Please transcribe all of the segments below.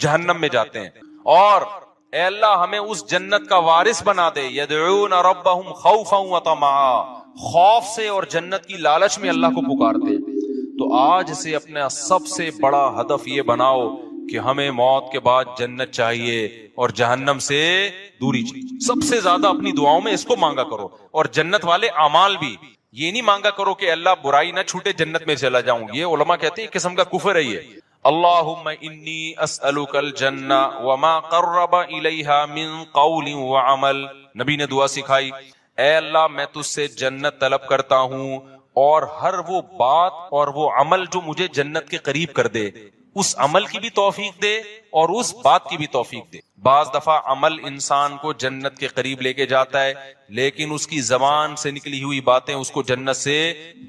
جہنم میں جاتے ہیں. اور اے اللہ ہمیں اس جنت کا وارث بنا دے. یدعون ربهم خوفا وطمعا, خوف سے اور جنت کی لالچ میں اللہ کو پکارتے. تو آج سے اپنا سب سے بڑا ہدف یہ بناؤ کہ ہمیں موت کے بعد جنت چاہیے اور جہنم سے دوری چاہیے. سب سے زیادہ اپنی دعاؤں میں اس کو مانگا کرو. اور جنت والے اعمال بھی یہ نہیں مانگا کرو کہ اللہ برائی نہ چھوٹے جنت میں چلا جاؤں. یہ علماء کہتے ہیں ایک قسم کا کفر ہے یہ. اللہم انی اسألک الجنہ وما قرب الیہا من قول وعمل. نبی نے دعا سکھائی, اے اللہ میں تجھ سے جنت طلب کرتا ہوں اور ہر وہ بات اور وہ عمل جو مجھے جنت کے قریب کر دے, اس عمل کی بھی توفیق دے اور اس بات کی بھی توفیق دے. بعض دفعہ عمل انسان کو جنت کے قریب لے کے جاتا ہے, لیکن اس کی زبان سے نکلی ہوئی باتیں اس کو جنت سے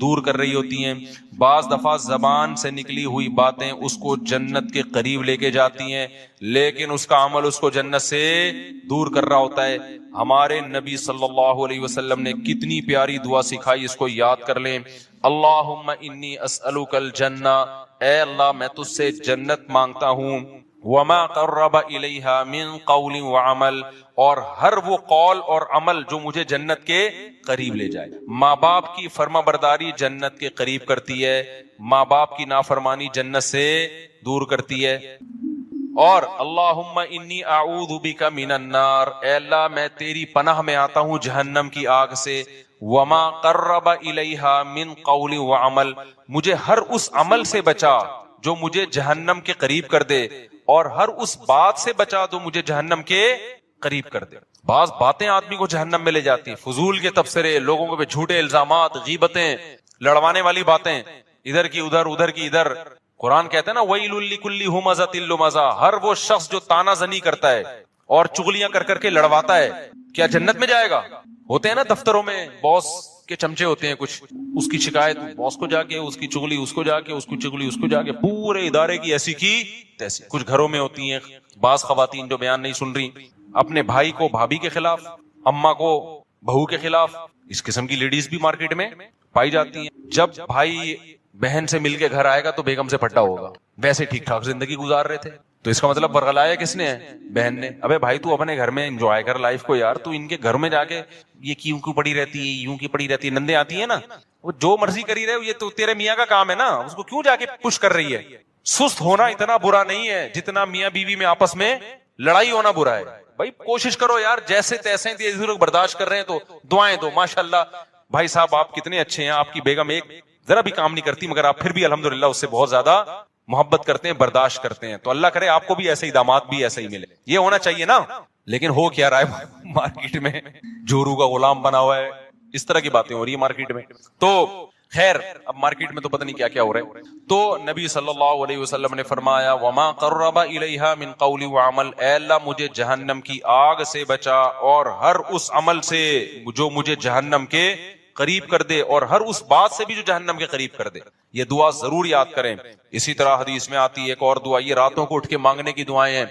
دور کر رہی ہوتی ہیں. بعض دفعہ زبان سے نکلی ہوئی باتیں اس کو جنت کے قریب لے کے جاتی ہیں, لیکن اس کا عمل اس کو جنت سے دور کر رہا ہوتا ہے. ہمارے نبی صلی اللہ علیہ وسلم نے کتنی پیاری دعا سکھائی, اس کو یاد کر لیں. اللہم انی اسألک الجنہ, اے اللہ میں تجھ سے جنت مانگتا ہوں, وما قرب الیہا من قول وعمل, اور ہر وہ قول اور عمل جو مجھے جنت کے قریب لے جائے. ماں باپ کی فرما برداری جنت کے قریب کرتی ہے, ماں باپ کی نافرمانی جنت سے دور کرتی ہے. اور اللہم انی اعوذ بک من النار, اے اللہ میں تیری پناہ میں آتا ہوں جہنم کی آگ سے. وما قرب الیہا من قول وعمل, مجھے ہر اس عمل سے بچا جو مجھے جہنم کے قریب کر دے, اور ہر اس بات سے بچا جو مجھے جہنم کے قریب کر دے. بعض باتیں آدمی کو جہنم میں لے جاتی ہیں, فضول کے تبصرے, لوگوں کے جھوٹے الزامات, غیبتیں, لڑوانے والی باتیں, ادھر کی ادھر ادھر کی ادھر. قرآن کہتا ہے نا ویل لکل ہمزۃ لمزہ, ہر وہ شخص جو تانا زنی کرتا ہے اور چغلیاں کر کر کے لڑواتا ہے, کیا جنت میں جائے گا؟ ہوتے ہیں نا دفتروں میں باس کے چمچے ہوتے ہیں کچھ, اس کی شکایت باس کو جا کے, اس کی چغلی اس کو جا کے, اس کی چغلی اس کو جا کے, پورے ادارے کی ایسی کی تیسی. کچھ گھروں میں ہوتی ہیں بعض خواتین جو بیان نہیں سن رہی, اپنے بھائی کو بھابھی کے خلاف, اماں کو بہو کے خلاف. اس قسم کی لیڈیز بھی مارکیٹ میں پائی جاتی ہیں. جب بھائی بہن سے مل کے گھر آئے گا تو بیگم سے پھٹا ہوگا, ویسے ٹھیک ٹھاک زندگی گزار رہے تھے, تو اس کا مطلب برگلایا کس نے ہے؟ بہن نے. ابے بھائی تو اپنے گھر میں انجوائے کر لائف کو یار, تو ان کے گھر میں جا کے یہ کیوں پڑی رہتی ہے, یوں کی پڑی رہتی ہے, نندے آتی ہیں نا, وہ جو مرضی کری رہے, یہ تو تیرے میاں کا کام ہے نا, اس کو کیوں جا کے پش کر رہی ہے. سست ہونا اتنا برا نہیں ہے جتنا میاں بیوی میں آپس میں لڑائی ہونا برا ہے. بھائی کوشش کرو یار, جیسے تیسے لوگ برداشت کر رہے ہیں تو دعائیں دو. ماشاءاللہ بھائی صاحب آپ کتنے اچھے ہیں, آپ کی بیگم ایک ذرا بھی کام نہیں کرتی, مگر آپ پھر بھی الحمدللہ اس سے بہت زیادہ محبت کرتے ہیں, برداشت کرتے ہیں. تو اللہ کرے آپ کو بھی ایسے ہی داماد بھی ایسے ہی ملے, یہ ہونا چاہیے نا. لیکن ہو کیا رہا ہے مارکیٹ میں, جورو کا غلام بنا ہوا ہے, اس طرح کی باتیں ہو رہی ہے مارکیٹ میں. تو خیر اب مارکیٹ میں تو پتہ نہیں کیا کیا ہو رہا ہے. تو نبی صلی اللہ علیہ وسلم نے فرمایا وما قرب الیہا من قول وعمل, اے اللہ مجھے جہنم کی آگ سے بچا اور ہر اس عمل سے جو مجھے جہنم کے قریب کر دے, اور ہر اس بات سے بھی جو جہنم کے قریب کر دے. یہ دعا ضرور یاد کریں. اسی طرح حدیث میں آتی ہے ایک اور دعا, یہ راتوں کو اٹھ کے مانگنے کی دعائیں ہیں.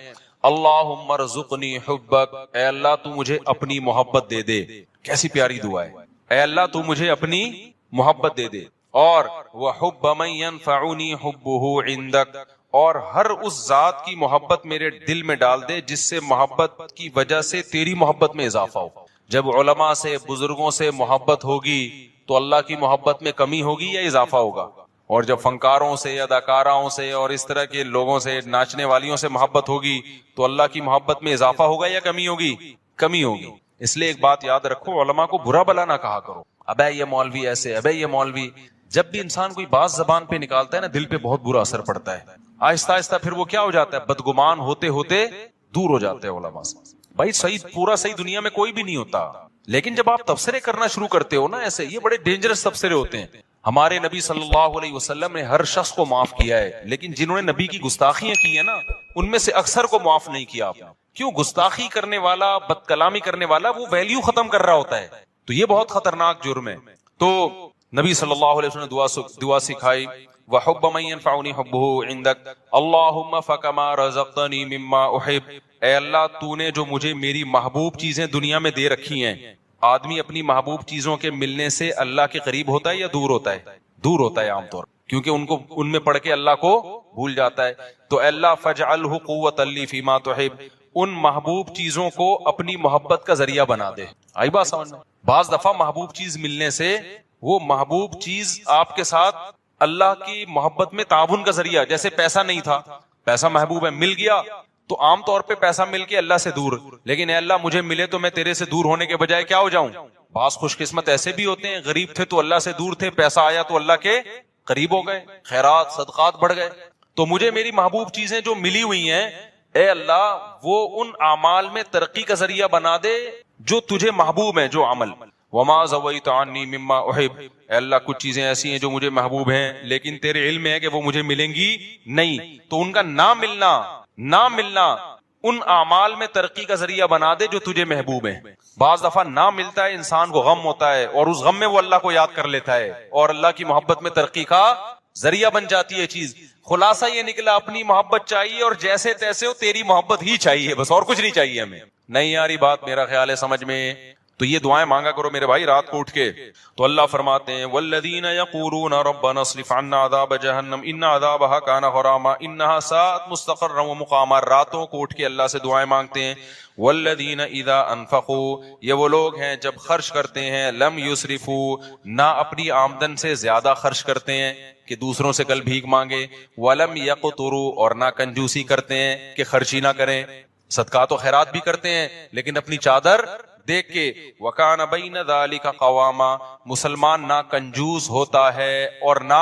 اللہم ارزقنی حبک, اے اللہ تو مجھے اپنی محبت دے دے. کیسی پیاری دعا ہے, اے اللہ تو مجھے اپنی محبت دے دے. اور وحب من ينفعنی حبہ عندک, اور ہر اس ذات کی محبت میرے دل میں ڈال دے جس سے محبت کی وجہ سے تیری محبت میں اضافہ ہو. جب علماء سے بزرگوں سے محبت ہوگی تو اللہ کی محبت میں کمی ہوگی یا اضافہ ہوگا, اور جب فنکاروں سے یا اداکاراؤں سے اور اس طرح کے لوگوں سے, ناچنے والیوں سے محبت ہوگی تو اللہ کی محبت میں اضافہ ہوگا یا کمی ہوگی؟ کمی ہوگی. اس لیے ایک بات یاد رکھو, علماء کو برا بلا نہ کہا کرو, ابے یہ مولوی ایسے, ابے یہ مولوی. جب بھی انسان کوئی بات زبان پہ نکالتا ہے نا, دل پہ بہت برا اثر پڑتا ہے. آہستہ آہستہ پھر وہ کیا ہو جاتا ہے, بدگمان ہوتے ہوتے دور ہو جاتے ہیں علماء سے. بھائی صحیح, پورا صحیح دنیا میں کوئی بھی نہیں ہوتا, لیکن جب آپ تبصرے کرنا شروع کرتے ہو نا ایسے, یہ بڑے ڈینجرس تبصرے ہوتے ہیں. ہمارے نبی صلی اللہ علیہ وسلم نے ہر شخص کو معاف کیا ہے, لیکن جنہوں نے نبی کی گستاخیاں کی ہیں نا, ان میں سے اکثر کو معاف نہیں کیا آپ نے. کیوں؟ گستاخی کرنے والا, بد کلامی کرنے والا وہ ویلیو ختم کر رہا ہوتا ہے, تو یہ بہت خطرناک جرم ہے. تو نبی صلی اللہ علیہ وسلم نے دعا سکھائی وحب من ينفعنی حبہ عندک, اللہم فکما رزقتنی مما احب, اے اللہ تو نے جو مجھے میری محبوب چیزیں دنیا میں دے رکھی ہیں. آدمی اپنی محبوب چیزوں کے ملنے سے اللہ کے قریب ہوتا ہے یا دور ہوتا ہے؟ دور ہوتا ہے عام طور. کیونکہ ان میں پڑھ کے اللہ کو بھول جاتا ہے. تو اللہ فجعلہ قوۃ لی فیما تحب، ان محبوب چیزوں کو اپنی محبت کا ذریعہ بنا دے. آئی بات سمجھ میں؟ بعض دفعہ محبوب چیز ملنے سے وہ محبوب چیز آپ کے ساتھ اللہ کی محبت میں تعاون کا ذریعہ، جیسے پیسہ نہیں تھا، پیسہ محبوب ہے، مل گیا تو عام طور پہ پیسہ مل کے اللہ سے دور، لیکن اے اللہ مجھے ملے تو میں تیرے سے دور ہونے کے بجائے کیا ہو جاؤں. بعض خوش قسمت ایسے بھی ہوتے ہیں، غریب تھے تو اللہ سے دور تھے، پیسہ آیا تو اللہ کے قریب ہو گئے، خیرات صدقات بڑھ گئے. تو مجھے میری محبوب چیزیں جو ملی ہوئی ہیں اے اللہ وہ ان اعمال میں ترقی کا ذریعہ بنا دے جو تجھے محبوب ہیں، جو عمل. وما زویت عنی مما احب، اے اللہ کچھ چیزیں ایسی ہیں جو مجھے محبوب ہیں لیکن تیرے علم ہے کہ وہ مجھے ملیں گی نہیں، تو ان کا نہ ملنا ان اعمال میں ترقی کا ذریعہ بنا دے جو تجھے محبوب ہیں. بعض دفعہ نہ ملتا ہے، انسان کو غم ہوتا ہے اور اس غم میں وہ اللہ کو یاد کر لیتا ہے اور اللہ کی محبت میں ترقی کا ذریعہ بن جاتی ہے چیز. خلاصہ یہ نکلا اپنی محبت چاہیے اور جیسے تیسے ہو تیری محبت ہی چاہیے، بس اور کچھ نہیں چاہیے ہمیں. نہیں یاری بات میرا خیال ہے سمجھ میں. تو یہ دعائیں مانگا کرو میرے بھائی رات کو اٹھ کے. تو اللہ فرماتے ہیں والذین یقولون ربنا اصرف عنا عذاب جہنم ان عذابها کان غراما انها ساءت مستقرا ومقاما. راتوں کو اٹھ کے اللہ سے دعائیں مانگتے ہیں. والذین اذا انفقوا، یہ وہ لوگ ہیں جب خرچ کرتے ہیں، لم یسرفوا، نہ اپنی آمدن سے زیادہ خرچ کرتے ہیں کہ دوسروں سے کل بھیک مانگے، ولم یقتروا، اور نہ کنجوسی کرتے ہیں کہ خرچی نہ کریں. صدقات و خیرات بھی کرتے ہیں لیکن اپنی چادر دیکھ کے. وَكَانَ بَيْنَ ذَلِكَ قَوَامًا، مسلمان نہ کنجوس ہوتا ہے اور نہ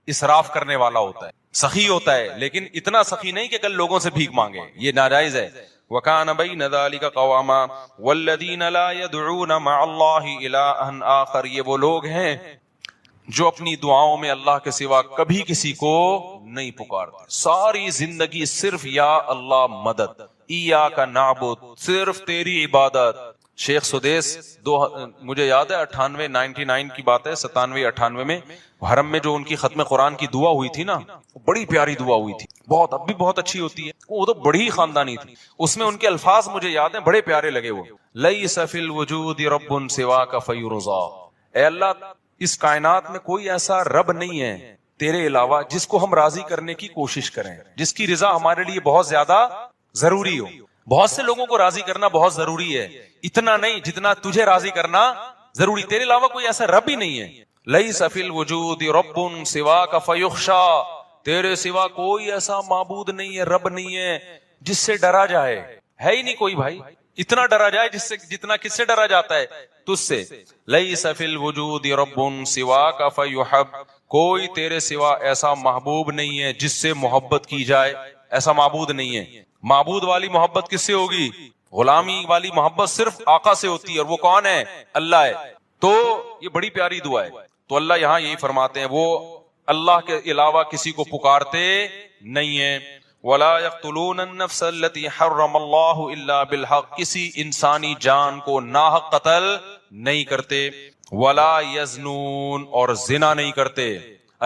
اسراف کرنے والا ہوتا ہے، سخی ہوتا ہے لیکن اتنا سخی نہیں کہ کل لوگوں سے بھیک مانگے، یہ ناجائز ہے. وَكَانَ بَيْنَ ذَلِكَ قَوَامًا وَالَّذِينَ لَا يَدْعُونَ مَعَ اللَّهِ إِلَٰهًا آخَرَ، یہ وہ لوگ ہیں جو اپنی دعاؤں میں اللہ کے سوا کبھی کسی کو نہیں پکارتے. ساری زندگی صرف یا اللہ مدد، ایاک نعبد، صرف تیری عبادت. شیخ سدیس مجھے یاد ہے 99 کی بات ہے، 97-98 میں حرم میں جو ان کی ختم قرآن کی دعا ہوئی تھی نا، بڑی پیاری دعا ہوئی تھی، بہت اب بھی بہت اچھی ہوتی ہے، وہ تو بڑی ہی خاندانی تھی. اس میں ان کے الفاظ مجھے یاد ہیں، بڑے پیارے لگے. وہ لیس فی الوجود رب سواک فیرضا، اے اللہ اس کائنات میں کوئی ایسا رب نہیں ہے تیرے علاوہ جس کو ہم راضی کرنے کی کوشش کریں، جس کی رضا ہمارے لیے بہت زیادہ ضروری ہو. بہت سے لوگوں کو راضی کرنا بہت ضروری ہے، اتنا نہیں جتنا تجھے راضی کرنا ضروری. تیرے علاوہ کوئی ایسا رب ہی نہیں ہے. لیس فی الوجود رب سواک فیخشا، تیرے سوا کوئی ایسا معبود نہیں ہے، رب نہیں ہے جس سے ڈرا جائے. ہے ہی نہیں کوئی بھائی، اتنا ڈرا جائے جس سے جتنا کس سے ڈرا جاتا ہے، تجھ سے. لیس فی الوجود رب سواک فیحب، کوئی تیرے سوا ایسا محبوب نہیں ہے جس سے محبت کی جائے، ایسا معبود نہیں ہے. معبود والی محبت کس سے ہوگی؟ غلامی والی محبت صرف آقا سے ہوتی ہے، اور وہ کون ہے؟ اللہ ہے. تو یہ بڑی پیاری دعا ہے. تو اللہ یہاں یہی فرماتے ہیں وہ اللہ کے علاوہ کسی کو پکارتے نہیں ہیں. وَلَا يَقْتُلُونَ النَّفْسَ الَّتِي حَرَّمَ اللَّهُ إِلَّا بِالْحَقِّ، کسی انسانی جان کو ناحق قتل نہیں کرتے. وَلَا يَزْنُونَ، اور زنا نہیں کرتے.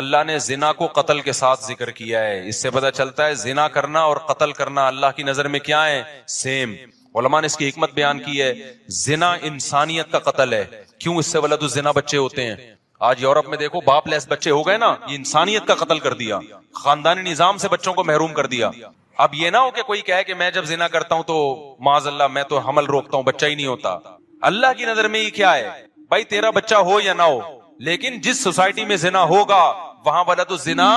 اللہ نے زنا کو قتل کے ساتھ ذکر کیا ہے. اس سے پتہ چلتا ہے زنا کرنا اور قتل کرنا اللہ کی نظر میں کیا ہے؟ سیم. علماء نے اس کی حکمت بیان کی ہے. زنا انسانیت کا قتل ہے. کیوں؟ اس سے ولد الزنا بچے ہوتے ہیں. آج یورپ میں دیکھو باپ لیس بچے ہو گئے نا، یہ انسانیت کا قتل کر دیا، خاندانی نظام سے بچوں کو محروم کر دیا. اب یہ نہ ہو کہ کوئی کہے کہ میں جب زنا کرتا ہوں تو معاذ اللہ میں تو حمل روکتا ہوں، بچہ ہی نہیں ہوتا. اللہ کی نظر میں یہ کیا ہے بھائی؟ تیرا بچہ ہو یا نہ ہو، لیکن جس سوسائٹی میں زنا ہوگا وہاں ولد الزنا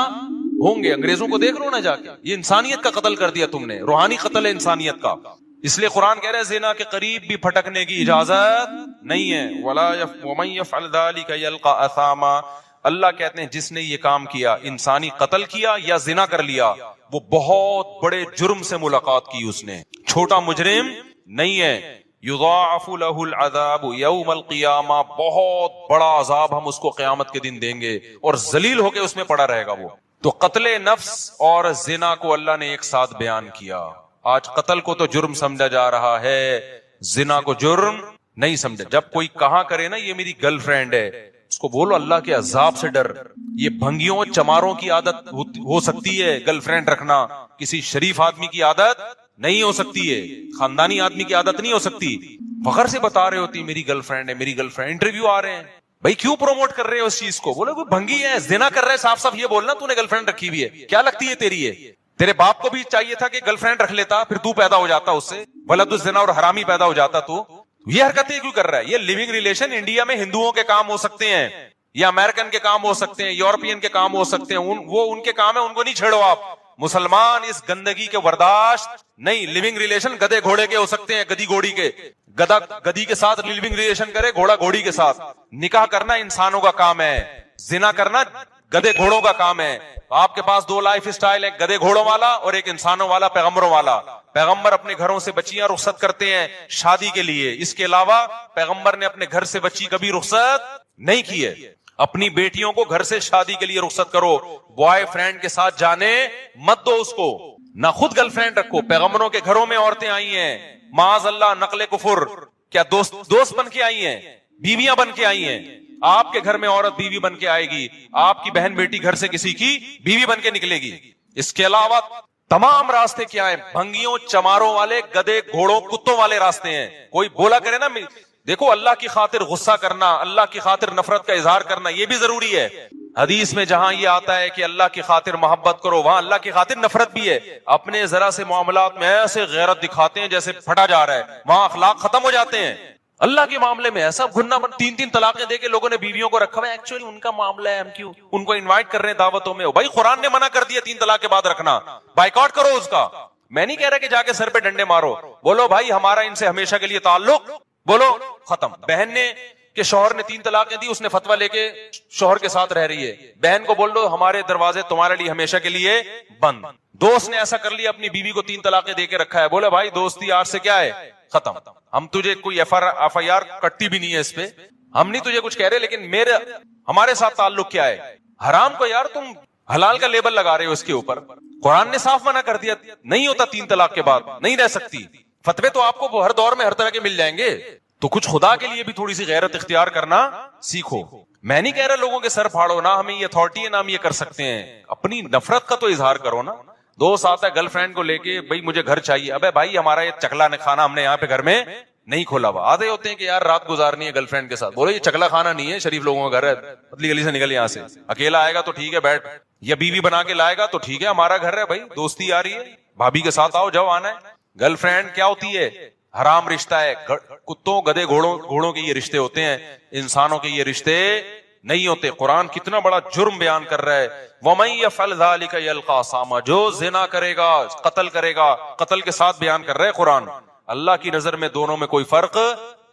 ہوں گے. انگریزوں کو دیکھ لو نا جا کے، یہ انسانیت کا قتل کر دیا تم نے، روحانی قتل ہے انسانیت کا. اس لیے قرآن کہہ رہے ہیں زنا کے قریب بھی پھٹکنے کی اجازت نہیں ہے. وَمَن يَفْعَلْ ذَلِكَ يَلْقَ أَثَامًا، اللہ کہتے ہیں جس نے یہ کام کیا، انسانی قتل کیا یا زنا کر لیا، وہ بہت بڑے جرم سے ملاقات کی، اس نے چھوٹا مجرم نہیں ہے. یضاعف له العذاب یوم القیامہ، بہت بڑا عذاب ہم اس کو قیامت کے دن دیں گے اور ذلیل ہو کے اس میں پڑا رہے گا وہ. تو قتل نفس اور زنا کو اللہ نے ایک ساتھ بیان کیا. آج قتل کو تو جرم سمجھا جا رہا ہے، زنا کو جرم نہیں سمجھا. جب کوئی کہاں کرے نا یہ میری گرل فرینڈ ہے، اس کو بولو اللہ کے عذاب سے ڈر. یہ بھنگیوں چماروں کی عادت ہو سکتی ہے گرل فرینڈ رکھنا، کسی شریف آدمی کی عادت نہیں ہو سکتی ہے، خاندانی آدمی کی عادت نہیں ہو سکتی. فخر سے بتا رہے ہوتی میری گرل فرینڈ ہے، میری گرل فرینڈ. انٹرویو آ رہے ہیں بھائی کیوں پروموٹ کر رہے ہو اس چیز کو؟ بولے کوئی بھنگی ہے، زنا کر رہا ہے، صاف صاف یہ بولنا تو نے گرل فرینڈ رکھی ہوئی ہے، کیا لگتی ہے تیری یہ؟ تیرے باپ کو بھی چاہیے تھا کہ گرل فرینڈ رکھ لیتا، پھر تو پیدا ہو جاتا اس سے ولد الزنا اور حرامی پیدا ہو جاتا. تو یہ حرکتیں کیوں کر رہا ہے؟ یہ لیونگ ریلیشن انڈیا میں ہندوؤں کے کام ہو سکتے ہیں، یا امریکن کے کام ہو سکتے ہیں، یورپین کے کام ہو سکتے ہیں، وہ ان کے کام ہے، ان کو نہیں چھیڑو آپ. مسلمان اس گندگی کے برداشت نہیں. لیونگ ریلیشن گدے گھوڑے کے ہو سکتے ہیں، گدی گھوڑی کے، گدا گدی کے ساتھ لیونگ ریلیشن کرے، گھوڑا گھوڑی کے ساتھ. نکاح کرنا انسانوں کا کام ہے، زنا کرنا گدے گھوڑوں کا کام ہے. آپ کے پاس دو لائف سٹائل ہے، گدے گھوڑوں والا اور ایک انسانوں والا، پیغمبروں والا. پیغمبر اپنے گھروں سے بچیاں رخصت کرتے ہیں شادی کے لیے، اس کے علاوہ پیغمبر نے اپنے گھر سے بچی کبھی رخصت نہیں کی ہے. اپنی بیٹیوں کو گھر سے شادی کے لیے رخصت کرو، بوائے فرینڈ کے ساتھ جانے مت دو اس کو، نہ خود گرل فرینڈ رکھو. پیغمبروں کے گھروں میں عورتیں آئی ہیں، معاذ اللہ نقل کفر، کیا دوست بن کے آئی ہیں، بیویاں بن کے آئی ہیں. آپ کے گھر میں عورت بیوی بن کے آئے گی، آپ کی بہن بیٹی گھر سے کسی کی بیوی بن کے نکلے گی. اس کے علاوہ تمام راستے کیا ہیں؟ بھنگیوں چماروں والے، گدے گھوڑوں کتوں والے راستے ہیں. کوئی بولا کرے نا، دیکھو اللہ کی خاطر غصہ کرنا، اللہ کی خاطر نفرت کا اظہار کرنا یہ بھی ضروری ہے. حدیث میں جہاں یہ آتا ہے کہ اللہ کی خاطر محبت کرو، وہاں اللہ کی خاطر نفرت بھی ہے. اپنے ذرا سے معاملات میں ایسے غیرت دکھاتے ہیں جیسے پھٹا جا رہا ہے، وہاں اخلاق ختم ہو جاتے ہیں. اللہ کے معاملے میں ایسا گھننا بن، 3 طلاقیں دے کے لوگوں نے بیویوں کو رکھا ہوا ہے. ایکچولی ان کا معاملہ ہے، ہم کیوں ان کو انوائٹ کر رہے ہیں دعوتوں میں؟ بھائی قرآن نے منع کر دیا 3 طلاق کے بعد رکھنا، بائیکاٹ کرو اس کا. میں نہیں کہہ رہا کہ جا کے سر پہ ڈنڈے مارو، بولو بھائی ہمارا ان سے ہمیشہ کے لیے تعلق، بولو ختم. بہن نے کہ شوہر نے 3 طلاقیں دی، اس نے فتویٰ لے کے شوہر کے ساتھ رہ رہی ہے، بہن کو بول دو ہمارے دروازے تمہارے لیے ہمیشہ کے لیے بند. دوست نے ایسا کر لیا، اپنی بیوی کو 3 طلاقیں دے کے رکھا ہے، بولے بھائی دوستی آج سے کیا ہے، ختم. ہم تجھے کوئی ایف آئی آر کٹتی بھی نہیں ہے اس پہ، ہم نہیں تجھے کچھ کہہ رہے، لیکن ہمارے ساتھ تعلق کیا ہے؟ حرام کو یار تم حلال کا لیبل لگا رہے ہو اس کے اوپر. قرآن نے صاف منع کر دیا، نہیں ہوتا 3 طلاق کے بعد، نہیں رہ سکتی. فتوے تو آپ کو ہر دور میں ہر طرح کے مل جائیں گے، تو کچھ خدا کے لیے بھی تھوڑی سی غیرت اختیار کرنا سیکھو. میں نہیں کہہ رہا لوگوں کے سر پھاڑو، نہ ہمیں یہ اتھارٹی ہے نہ ہم یہ کر سکتے ہیں. اپنی نفرت کا تو اظہار کرو نا. دوست آتا ہے گرل فرینڈ کو لے کے، بھائی مجھے گھر چاہیے، ابے بھائی ہمارا یہ چکلا کھانا ہم نے یہاں پہ گھر میں نہیں کھولا ہوا. آدھے ہوتے ہیں کہ یار رات گزارنی ہے گرل فرینڈ کے ساتھ، بولو یہ چکلا کھانا نہیں ہے، شریف لوگوں کا گھر ہے، پتلی گلی سے نکل یہاں سے. اکیلا آئے گا تو ٹھیک ہے بیٹھ، یا بیوی بنا کے لائے گا تو ٹھیک ہے، ہمارا گھر ہے بھائی، دوستی آ رہی ہے بھابھی کے ساتھ آؤ جاؤ آنا ہے. گرل فرینڈ کیا ہوتی ہے؟ حرام رشتہ ہے. کتوں گدے گھوڑوں کے یہ رشتے ہوتے ہیں، انسانوں کے یہ رشتے نہیں ہوتے. قرآن کتنا بڑا جرم بیان کر رہا ہے، وَمَن يَفْعَلْ ذَلِكَ يَلْقَى أَثَامًا، جو زنا کرے گا قتل کرے گا. قتل کے ساتھ بیان کر رہے قرآن. اللہ کی نظر میں دونوں میں کوئی فرق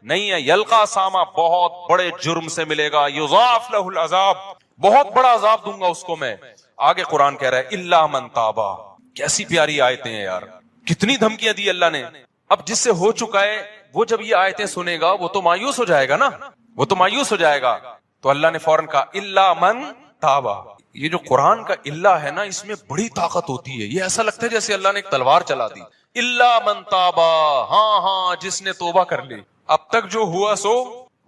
نہیں ہے. یلقا ساما بہت بڑے جرم سے ملے گا، یضاعف لہ العذاب، بہت بڑا عذاب دوں گا اس کو میں. آگے قرآن کہہ رہا ہے الا من تابا. کیسی پیاری آیتیں ہیں یار، کتنی دھمکیاں دی اللہ نے. اب جس سے ہو چکا ہے وہ جب یہ آیتیں سنے گا وہ تو مایوس ہو جائے گا نا، وہ تو مایوس ہو جائے گا. تو اللہ نے فوراً کہا الا من تابا. یہ جو قرآن کا اللہ ہے نا، اس میں بڑی طاقت ہوتی ہے. یہ ایسا لگتا ہے جیسے اللہ نے ایک تلوار چلا دی. الا من تابا، ہاں جس نے توبہ کر لی. اب تک جو ہوا سو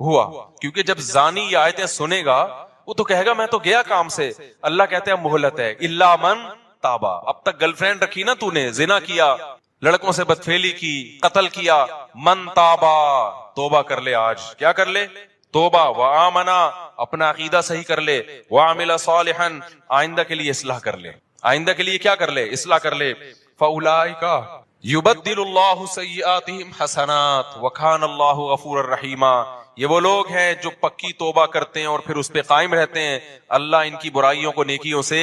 ہوا، کیونکہ جب زانی یہ آیتیں سنے گا وہ تو کہے گا میں تو گیا کام سے. اللہ کہتے ہیں مہلت ہے، الا من تابا. اب تک گرل فرینڈ رکھی نا تو نے، زنا کیا، لڑکوں سے بدفعلی کی، قتل کیا، من تابا، توبہ کر لے. آج کیا کر لے؟ توبہ. وآمنا، اپنا عقیدہ صحیح کر لے. وعمل صالحا، آئندہ کے لیے اصلاح کر لے. آئندہ کے لیے کیا کر لے؟ اصلاح کر لے. فاولئک یبدل اللہ سیئاتہم حسنات وکان اللہ غفورا رحیما. یہ وہ لوگ ہیں جو پکی توبہ کرتے ہیں اور پھر اس پہ قائم رہتے ہیں. اللہ ان کی برائیوں کو نیکیوں سے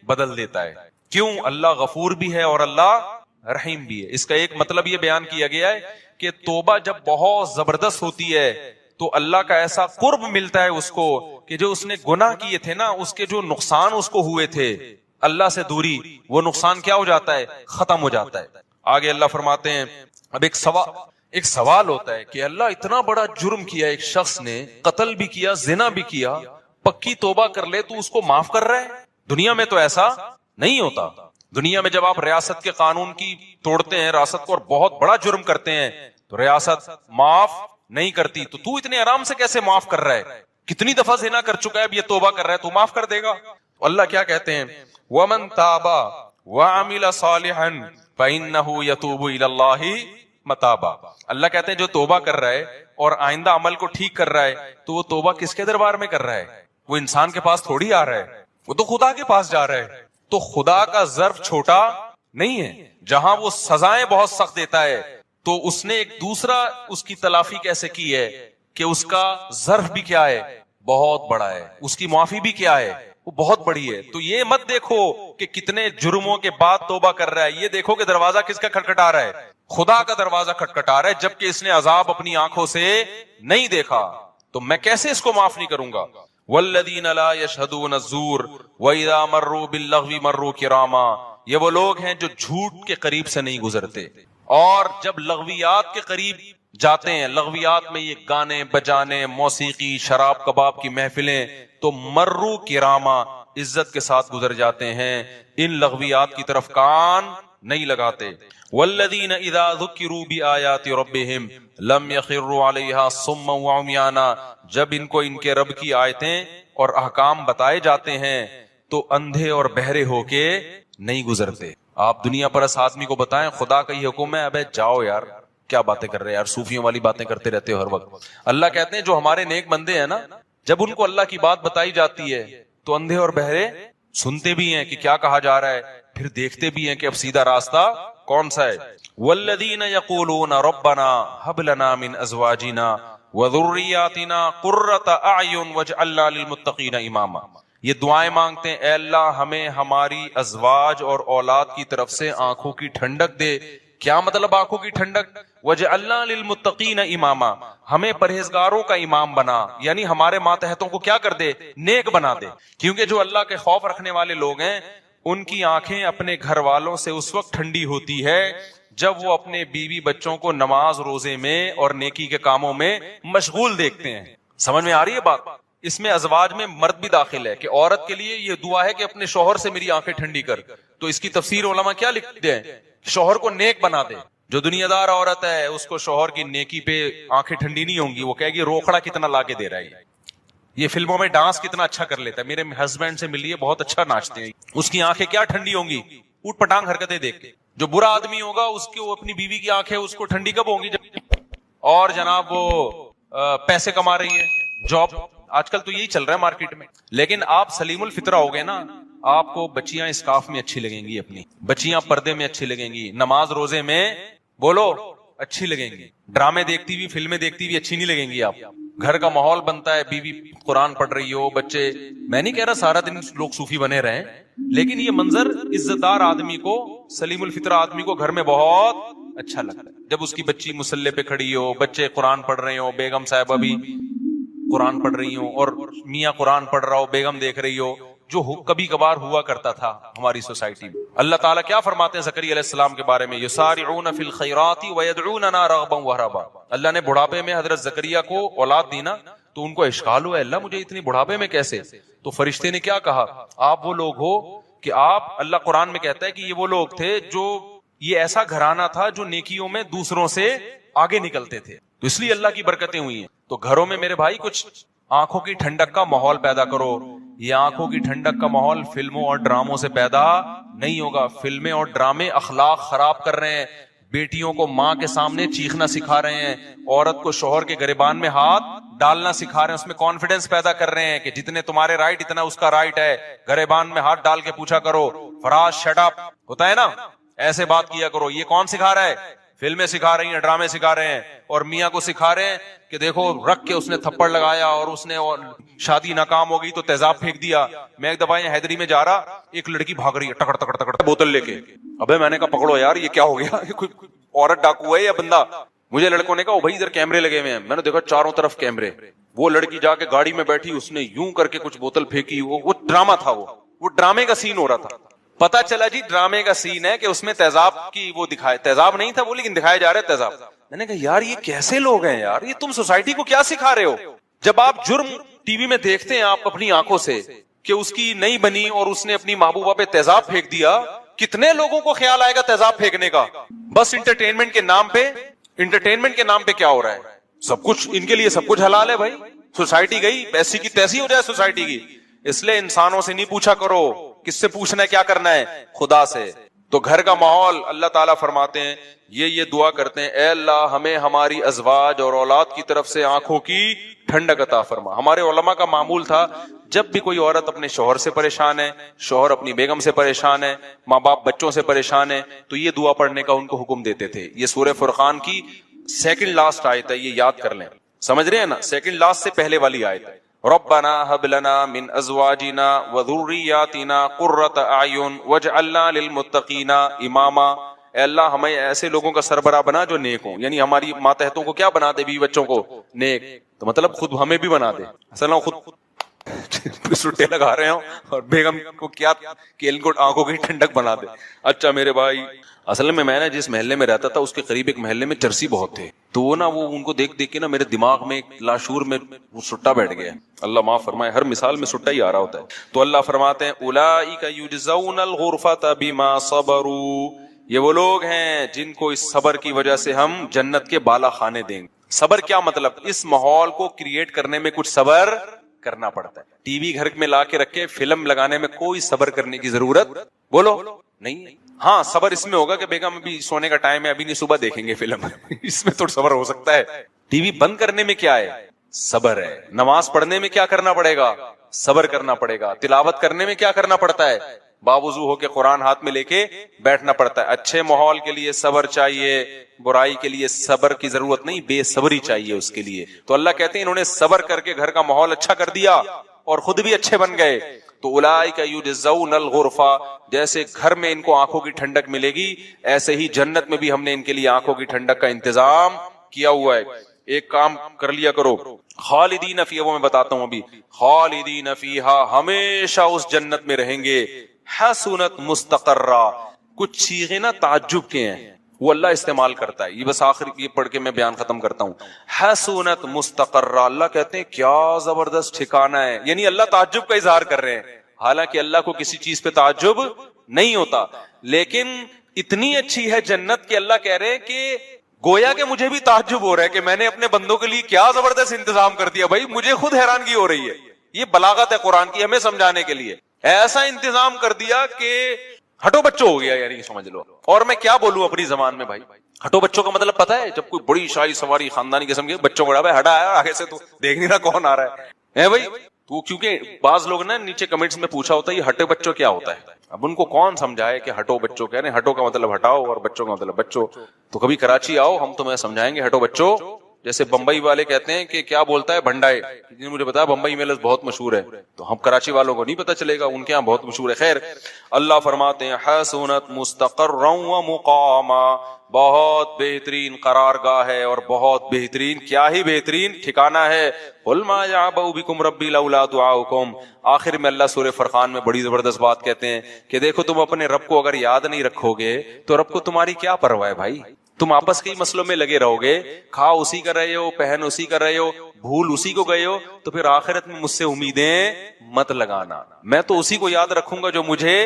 بدل دیتا ہے. کیوں؟ اللہ غفور بھی ہے اور اللہ رحیم بھی ہے. اس کا ایک مطلب یہ بیان کیا گیا ہے کہ توبہ جب بہت زبردست ہوتی ہے تو اللہ کا ایسا قرب ملتا ہے اس کو کہ جو اس نے گناہ کیے تھے نا، اس کے جو نقصان اس کو ہوئے تھے، اللہ سے دوری، وہ نقصان کیا ہو جاتا ہے؟ ختم ہو جاتا ہے. آگے اللہ فرماتے ہیں، اب ایک سوال ہوتا ہے کہ اللہ اتنا بڑا جرم کیا ایک شخص نے، قتل بھی کیا، زنا بھی کیا، پکی توبہ کر لے تو اس کو معاف کر رہا ہے؟ دنیا میں تو ایسا نہیں ہوتا. دنیا میں جب آپ ریاست کے قانون کی توڑتے ہیں، ریاست کو اور بہت بڑا جرم کرتے ہیں تو ریاست معاف نہیں کرتی. تو اتنے آرام سے کیسے معاف کر رہا ہے؟ کتنی دفعہ زنا کر چکا ہے، اب یہ توبہ کر رہا ہے تو معاف کر دے گا. اللہ کیا کہتے ہیں؟ وَمَن تَابَ وَعَمِلَ صَالِحًا فَإِنَّهُ يَتُوبُ إِلَى اللَّهِ متابا. اللہ کہتے ہیں جو توبہ کر رہا ہے اور آئندہ عمل کو ٹھیک کر رہا ہے تو وہ توبہ کس کے دربار میں کر رہا ہے؟ وہ انسان کے پاس تھوڑی آ رہا ہے, وہ تو خدا کے پاس جا رہا ہے. تو خدا کا ظرف چھوٹا نہیں ہے. جہاں وہ سزائیں بہت سخت دیتا ہے تو اس نے ایک دوسرا اس کی تلافی کیسے کی ہے کہ اس کا ظرف بھی کیا ہے, بہت بڑا ہے. اس کی معافی بھی کیا ہے, وہ بہت بڑی ہے. تو یہ مت دیکھو کہ کتنے جرموں کے بعد توبہ کر رہا ہے, یہ دیکھو کہ دروازہ کس کا کھٹکھٹا رہا ہے, خدا کا دروازہ کھٹکھٹا رہا ہے, جبکہ اس نے عذاب اپنی آنکھوں سے نہیں دیکھا. تو میں کیسے اس کو معاف نہیں کروں گا؟ والذین لا یشہدون الزور واذا مروا باللغو مروا کراما. یہ وہ لوگ ہیں جو جھوٹ کے قریب سے نہیں گزرتے, اور جب لغویات کے قریب جاتے ہیں, لغویات میں یہ گانے بجانے, موسیقی, شراب کباب کی محفلیں, تو مرو کراما, عزت کے ساتھ گزر جاتے ہیں. ان لغویات کی طرف کان نہیں لگاتے. والذین اذا ذکروا بآیات ربہم لم یخروا علیہا صما وعمیانا. جب ان کو ان کے رب کی آیتیں اور احکام بتائے جاتے ہیں تو اندھے اور بہرے ہو کے نہیں گزرتے. آپ دنیا پرست آدمی کو بتائیں خدا کا یہ حکم ہے, ابے جاؤ یار, کیا باتیں کر رہے ہیں یار, صوفیوں والی باتیں کرتے رہتے ہو ہر وقت. اللہ کہتے ہیں جو ہمارے نیک بندے ہیں نا, جب ان کو اللہ کی بات بتائی جاتی ہے تو اندھے اور بہرے سنتے بھی ہیں کہ کیا کہا جا رہا ہے, پھر دیکھتے بھی ہیں کہ اب سیدھا راستہ کون سا ہے. والذین یقولون ربنا ھب لنا من ازواجنا وذریاتنا قرۃ اعین واجعلنا للمتقین اماما. یہ دعائیں مانگتے ہیں, اے اللہ ہمیں ہماری ازواج اور اولاد کی طرف سے آنکھوں کی ٹھنڈک دے. کیا مطلب آنکھوں کی ٹھنڈک؟ وجعلنا للمتقین اماما, ہمیں پرہیزگاروں کا امام بنا, یعنی ہمارے ماتحتوں کو کیا کر دے, نیک بنا دے. کیونکہ جو اللہ کے خوف رکھنے والے لوگ ہیں ان کی آنکھیں اپنے گھر والوں سے اس وقت ٹھنڈی ہوتی ہے جب وہ اپنے بیوی بچوں کو نماز روزے میں اور نیکی کے کاموں میں مشغول دیکھتے ہیں. سمجھ میں آ رہی ہے بات؟ اس میں ازواج میں مرد بھی داخل ہے کہ عورت کے لیے یہ دعا ہے کہ اپنے شوہر سے میری آنکھیں ٹھنڈی کر. تو اس کی تفسیر علماء کیا لکھتے ہیں, شوہر کو نیک بنا دے. جو دنیا دار عورت ہے اس کو شوہر کی نیکی پہ آنکھیں ٹھنڈی نہیں ہوں گی, وہ کہے گی روکڑا کتنا لا کے دے رہا ہے, یہ فلموں میں ڈانس کتنا اچھا کر لیتا ہے, میرے ہسبینڈ سے ملیے بہت اچھا ناچتے ہیں. اس کی آنکھیں کیا ٹھنڈی ہوں گی, اوٹ پٹانگ حرکتیں دیکھ کے. جو برا آدمی ہوگا اس کی اپنی بیوی کی آنکھیں اس کو ٹھنڈی کب ہوں گی جب, اور جناب وہ پیسے کما رہی ہے, جاب. آج کل تو یہی چل رہا ہے مارکیٹ میں. لیکن آپ سلیم الفطرہ ہو گئے نا, آپ کو بچیاں اسکارف میں اچھی لگیں گی, اپنی بچیاں پردے میں اچھی لگیں گی, نماز روزے میں بولو اچھی لگیں گی, ڈرامے دیکھتی ہوئی فلمیں دیکھتی ہوئی اچھی نہیں لگیں گی. آپ گھر کا ماحول بنتا ہے, بیوی قرآن پڑھ رہی ہو, بچے. میں نہیں کہہ رہا سارا دن لوگ صوفی بنے رہیں, لیکن یہ منظر عزت دار آدمی کو, سلیم الفطرہ آدمی کو گھر میں بہت اچھا لگتا ہے جب اس کی بچی مصلے پہ کھڑی ہو, بچے قرآن پڑھ رہے ہو, بیگم صاحبہ بھی قرآن پڑھ رہی ہوں اور میاں قرآن پڑھ رہا ہو, بیگم دیکھ رہی ہو, جو کبھی کبھار ہوا کرتا تھا ہماری سوسائٹی میں. اللہ تعالیٰ کیا فرماتے ہیں زکریا علیہ السلام کے بارے میں, یسارعون فی الخیرات ویدعوننا رغبا ورہبا. اللہ نے بڑھاپے میں حضرت زکریا کو اولاد دی نا, تو ان کو اشکال ہوا, اللہ مجھے اتنی بڑھاپے میں کیسے؟ تو فرشتے نے کیا کہا, آپ وہ لوگ ہو کہ آپ, اللہ قرآن میں کہتا ہے کہ یہ وہ لوگ تھے جو, یہ ایسا گھرانہ تھا جو نیکیوں میں دوسروں سے آگے نکلتے تھے, تو اس لیے اللہ کی برکتیں ہوئی ہیں. تو گھروں میں میرے بھائی کچھ آنکھوں کی ٹھنڈک کا ماحول پیدا کرو. یہ آنکھوں کی ٹھنڈک کا ماحول فلموں اور ڈراموں سے پیدا نہیں ہوگا. فلمیں اور ڈرامے اخلاق خراب کر رہے ہیں, بیٹیوں کو ماں کے سامنے چیخنا سکھا رہے ہیں, عورت کو شوہر کے گریبان میں ہاتھ ڈالنا سکھا رہے ہیں, اس میں کانفیڈنس پیدا کر رہے ہیں کہ جتنے تمہارے رائٹ اتنا اس کا رائٹ ہے, گریبان میں ہاتھ ڈال کے پوچھا کرو, فراز شٹ اپ, ہوتا ہے نا, ایسے بات کیا کرو. یہ کون سکھا رہا ہے؟ فلمیں سکھا رہی ہیں, ڈرامے سکھا رہے ہیں, اور میاں کو سکھا رہے ہیں کہ دیکھو رکھ کے اس نے تھپڑ لگایا اور اس نے شادی ناکام ہو گئی تو تیزاب پھینک دیا. میں ایک دفعہ یہاں حیدری میں جا رہا, ایک لڑکی بھاگ رہی ہے ٹکڑ ٹکڑ ٹکڑ بوتل لے کے. ابے میں نے کہا پکڑو یار, یہ کیا ہو گیا, عورت ڈاکو ہے یا بندہ؟ مجھے لڑکوں نے کہا بھائی ادھر کیمرے لگے ہوئے ہیں. میں نے دیکھا چاروں طرف کیمرے. وہ لڑکی جا کے گاڑی میں بیٹھی, اس نے یوں کر کے کچھ بوتل پھینکی. وہ ڈرامہ تھا, وہ ڈرامے کا سین ہو رہا تھا. پتا چلا جی ڈرامے کا سین ہے کہ اس میں تیزاب کی وہ دکھائے, تیزاب نہیں تھا وہ, لیکن دکھایا جا رہا ہے تیزاب. میں نے کہا یار یہ کیسے لوگ ہیں یار, یہ تم سوسائٹی کو کیا سکھا رہے ہو؟ جب آپ جرم ٹی وی میں دیکھتے ہیں آپ اپنی آنکھوں سے کہ اس کی نہیں بنی اور اس نے اپنی محبوبہ پہ تیزاب پھینک دیا, کتنے لوگوں کو خیال آئے گا تیزاب پھینکنے کا؟ بس انٹرٹینمنٹ کے نام پہ, انٹرٹینمنٹ کے نام پہ کیا ہو رہا ہے؟ سب کچھ ان کے لیے سب کچھ حلال ہے بھائی. سوسائٹی گئی ایسی کی تیسی ہو جائے سوسائٹی کی. اس لیے انسانوں سے نہیں پوچھا کرو, کس سے پوچھنا ہے, کیا کرنا ہے؟ خدا سے. تو گھر کا ماحول اللہ تعالیٰ فرماتے ہیں یہ دعا کرتے ہیں، اے اللہ ہمیں ہماری ازواج اور اولاد کی طرف سے آنکھوں کی ٹھنڈک عطا فرما۔ ہمارے علماء کا معمول تھا جب بھی کوئی عورت اپنے شوہر سے پریشان ہے، شوہر اپنی بیگم سے پریشان ہے، ماں باپ بچوں سے پریشان ہے، تو یہ دعا پڑھنے کا ان کو حکم دیتے تھے۔ یہ سورہ فرقان کی سیکنڈ لاسٹ آیت ہے، یہ یاد کر لیں، سمجھ رہے ہیں نا؟ سیکنڈ لاسٹ سے پہلے والی آیت ہے، ربنا هب لنا من ازواجنا وذرياتنا قرة اعین واجعلنا للمتقین اماما۔ اے اللہ ہمیں ایسے لوگوں کا سربراہ بنا جو نیک ہوں، یعنی ہماری ماتحتوں کو کیا بنا دے، بیوی بچوں کو نیک، تو مطلب خود ہمیں بھی بنا دے، اصل خود سٹے لگا رہے ہوں اور بیگم کو کیا کہ ان کو آنکھوں کی ٹھنڈک بنا دے۔ اچھا میرے بھائی، اصل میں نے جس محلے میں رہتا تھا اس کے قریب ایک محلے میں چرسی بہت تھے، تو وہ ان کو دیکھ کے میرے دماغ میں لاشور میں وہ سٹا بیٹھ گیا۔ اللہ معاف فرمائے، ہر مثال میں سٹا ہی آ رہا ہوتا ہے۔ تو اللہ فرماتے ہیں اولئک یجزون الغرفۃ بما صبروا، یہ وہ لوگ ہیں جن کو اس صبر کی وجہ سے ہم جنت کے بالا خانے دیں گے۔ صبر کیا مطلب؟ اس ماحول کو کریٹ کرنے میں کچھ صبر کرنا پڑتا ہے۔ ٹی وی گھر میں لا کے رکھے، فلم لگانے میں کوئی صبر کرنے کی ضرورت بولو نہیں۔ ہاں صبر اس میں ہوگا کہ بیگم ابھی سونے کا ٹائم ہے، ابھی نہیں، صبح دیکھیں گے فلم اس میں تو صبر ہو سکتا ہے۔ ٹی وی بند کرنے میں کیا ہے؟ صبر ہے۔ نماز پڑھنے میں کیا کرنا پڑے گا؟ صبر کرنا پڑے گا۔ تلاوت کرنے میں کیا کرنا پڑتا ہے؟ باوضو ہو کے قرآن ہاتھ میں لے کے بیٹھنا پڑتا ہے۔ اچھے ماحول کے لیے صبر چاہیے، برائی کے لیے صبر کی ضرورت نہیں، بے صبری چاہیے اس کے لیے۔ تو اللہ کہتے ہیں انہوں نے صبر کر کے گھر کا ماحول اچھا کر دیا اور خود بھی اچھے بن گئے۔ تو اولئک یجزون الغرفہ، جیسے گھر میں ان کو آنکھوں کی ٹھنڈک ملے گی، ایسے ہی جنت میں بھی ہم نے ان کے لیے آنکھوں کی ٹھنڈک کا انتظام کیا ہوا ہے۔ ایک کام کر لیا کرو، خالدین فیہا، وہ میں بتاتا ہوں ابھی، خالدین فیہا، ہمیشہ اس جنت میں رہیں گے، حسنت مستقرہ، کچھ صیغے نا تعجب کے ہیں وہ اللہ استعمال کرتا ہے، یہ بس آخر یہ پڑھ کے میں بیان ختم کرتا ہوں۔ حسنت مستقرہ، اللہ کہتے ہیں کیا زبردست ٹھکانہ ہے، یعنی اللہ تعجب کا اظہار کر رہے ہیں، حالانکہ اللہ کو کسی چیز پہ تعجب نہیں ہوتا، لیکن اتنی اچھی ہے جنت کہ اللہ کہہ رہے ہیں کہ گویا کہ مجھے بھی تعجب ہو رہا ہے کہ میں نے اپنے بندوں کے لیے کیا زبردست انتظام کر دیا، بھائی مجھے خود حیرانگی ہو رہی ہے۔ یہ بلاغت ہے قرآن کی، ہمیں سمجھانے کے لیے ایسا انتظام کر دیا کہ ہٹو بچوں ہو گیا، یعنی سمجھ لو۔ اور میں کیا بولوں اپنی زبان میں، بھائی ہٹو بچوں کا مطلب پتا ہے؟ جب کوئی بڑی شاہی سواری خاندانی قسم کے بچوں کو ہٹا ہے آگے سے، تو دیکھ نہیں رہا کون آ رہا ہے بھائی تو، کیونکہ بعض لوگ نے نیچے کمنٹس میں پوچھا ہوتا ہے یہ ہٹے بچوں کیا ہوتا ہے، اب ان کو کون سمجھائے کہ ہٹو بچوں کہہ رہے ہیں، ہٹو کا مطلب ہٹاؤ اور بچوں کا مطلب بچوں۔ تو کبھی کراچی آؤ، ہم تمہیں سمجھائیں گے ہٹو بچوں، جیسے بمبئی والے کہتے ہیں کہ کیا بولتا ہے بھنڈائے، جن مجھے بتایا بمبئی میں لفظ بہت مشہور ہے، تو ہم کراچی والوں کو نہیں پتا چلے گا، ان کے یہاں بہت مشہور ہے۔ خیر، اللہ فرماتے ہیں حسنت مستقرا ومقاما، بہت بہترین قرارگاہ ہے اور بہت بہترین، کیا ہی بہترین ٹھکانہ ہے۔ قل ما یعبأ بکم ربی لولا دعاؤکم، آخر میں اللہ سورہ فرقان میں بڑی زبردست بات کہتے ہیں کہ دیکھو تم اپنے رب کو اگر یاد نہیں رکھو گے تو رب کو تمہاری کیا پرواہ ہے بھائی، تم آپس کے مسئلوں میں لگے رہو گے، کھا اسی کر رہے ہو، پہن اسی کر رہے ہو، بھول اسی کو گئے ہو، تو پھر آخرت میں مجھ سے امیدیں مت لگانا، میں تو اسی کو یاد رکھوں گا جو مجھے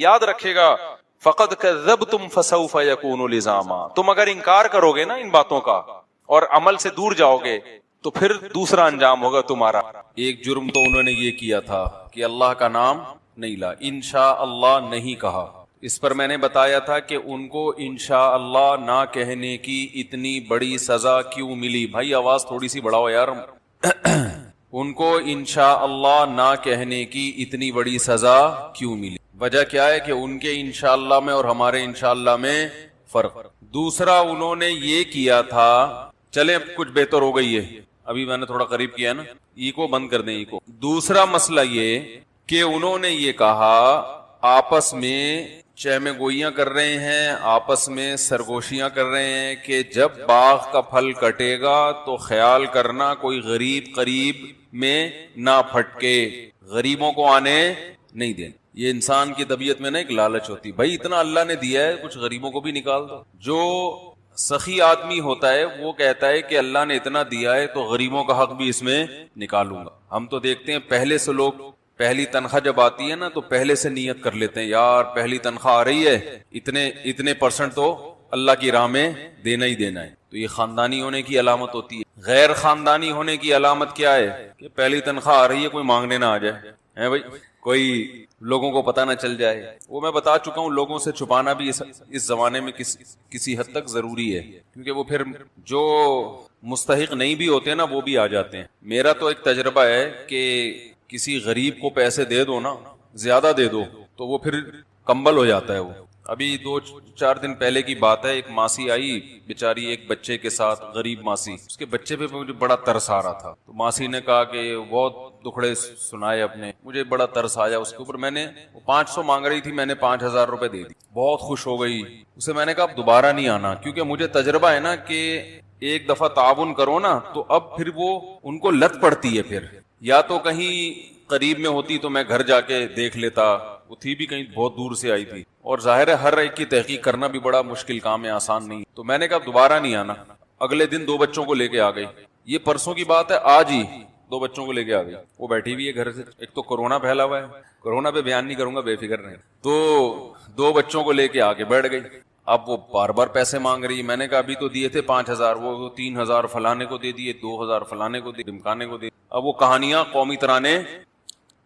یاد رکھے گا۔ فقد کذبتم فسوف یکون لزاما، تم اگر انکار کرو گے نا ان باتوں کا اور عمل سے دور جاؤ گے تو پھر دوسرا انجام ہوگا تمہارا۔ ایک جرم تو انہوں نے یہ کیا تھا کہ اللہ کا نام نہیں لا، انشاء اللہ نہیں کہا۔ اس پر میں نے بتایا تھا کہ ان کو انشاء اللہ نہ کہنے کی اتنی بڑی سزا کیوں ملی۔ بھائی آواز تھوڑی سی بڑھاؤ یار۔ ان کو انشاء اللہ نہ کہنے کی اتنی بڑی سزا کیوں ملی؟ وجہ کیا ہے کہ ان کے انشاءاللہ میں اور ہمارے انشاءاللہ میں فرق۔ دوسرا انہوں نے یہ کیا تھا، چلیں اب کچھ بہتر ہو گئی ہے، ابھی میں نے تھوڑا قریب کیا نا، ایکو بند کر دیں ایکو۔ دوسرا مسئلہ یہ کہ انہوں نے یہ کہا آپس میں چہمے گوئیاں کر رہے ہیں، آپس میں سرگوشیاں کر رہے ہیں کہ جب باغ کا پھل کٹے گا تو خیال کرنا کوئی غریب قریب میں نہ پھٹکے، غریبوں کو آنے نہیں دینا۔ یہ انسان کی طبیعت میں نا ایک لالچ ہوتی، بھائی اتنا اللہ نے دیا ہے کچھ غریبوں کو بھی نکال دو۔ جو سخی آدمی ہوتا ہے وہ کہتا ہے کہ اللہ نے اتنا دیا ہے تو غریبوں کا حق بھی اس میں نکالوں گا۔ ہم تو دیکھتے ہیں پہلے سے لوگ پہلی تنخواہ جب آتی ہے نا تو پہلے سے نیت کر لیتے ہیں، یار پہلی تنخواہ آ رہی ہے، اتنے پرسنٹ تو اللہ کی راہ میں دینا ہی دینا ہے۔ تو یہ خاندانی ہونے کی علامت ہوتی ہے۔ غیر خاندانی ہونے کی علامت کیا ہے کہ پہلی تنخواہ آ رہی ہے کوئی مانگنے نہ آ جائے، ہے بھائی, کوئی لوگوں کو پتہ نہ چل جائے. وہ میں بتا چکا ہوں, لوگوں سے چھپانا بھی اس زمانے میں کسی حد تک ضروری ہے, کیونکہ وہ پھر جو مستحق نہیں بھی ہوتے نا وہ بھی آ جاتے ہیں. میرا تو ایک تجربہ ہے کہ کسی غریب کو پیسے دے دو نا, زیادہ دے دو, تو وہ پھر کمبل ہو جاتا ہے. وہ ابھی 2-4 دن پہلے کی بات ہے, ایک ماسی آئی بیچاری ایک بچے کے ساتھ, غریب ماسی, اس کے بچے پہ مجھے بڑا ترس آ رہا تھا. تو ماسی نے کہا کہ بہت دکھڑے سنائے اپنے, مجھے بڑا ترس آیا اس کے اوپر. میں نے 500 مانگ رہی تھی, میں نے 5,000 روپے دے دی, بہت خوش ہو گئی. اسے میں نے کہا اب دوبارہ نہیں آنا, کیونکہ مجھے تجربہ ہے نا کہ ایک دفعہ تعاون کرو نا تو اب پھر وہ ان کو لت پڑتی ہے. پھر یا تو کہیں قریب میں ہوتی تو میں گھر جا کے دیکھ لیتا, وہ تھی بھی کہیں بہت دور سے آئی تھی, اور ظاہر ہے ہر ایک کی تحقیق کرنا بھی بڑا مشکل کام ہے, آسان نہیں. تو میں نے کہا دوبارہ نہیں آنا. اگلے دن 2 بچوں کو لے کے آ گئی, یہ پرسوں کی بات ہے, آج ہی 2 بچوں کو لے کے آ گئی. وہ بیٹھی ہوئی ہے گھر سے, ایک تو کورونا پھیلا ہوا ہے, کورونا پہ بیان نہیں کروں گا, بے فکر رہیں. تو 2 بچوں کو لے کے آ کے بیٹھ گئی. اب وہ بار بار پیسے مانگ رہی. میں نے کہا ابھی تو دیے تھے 5,000, وہ 3,000 فلانے کو دے دیے, 2,000 فلانے کو دے, ڈمکانے کو دے. اب وہ کہانیاں قومی ترانے.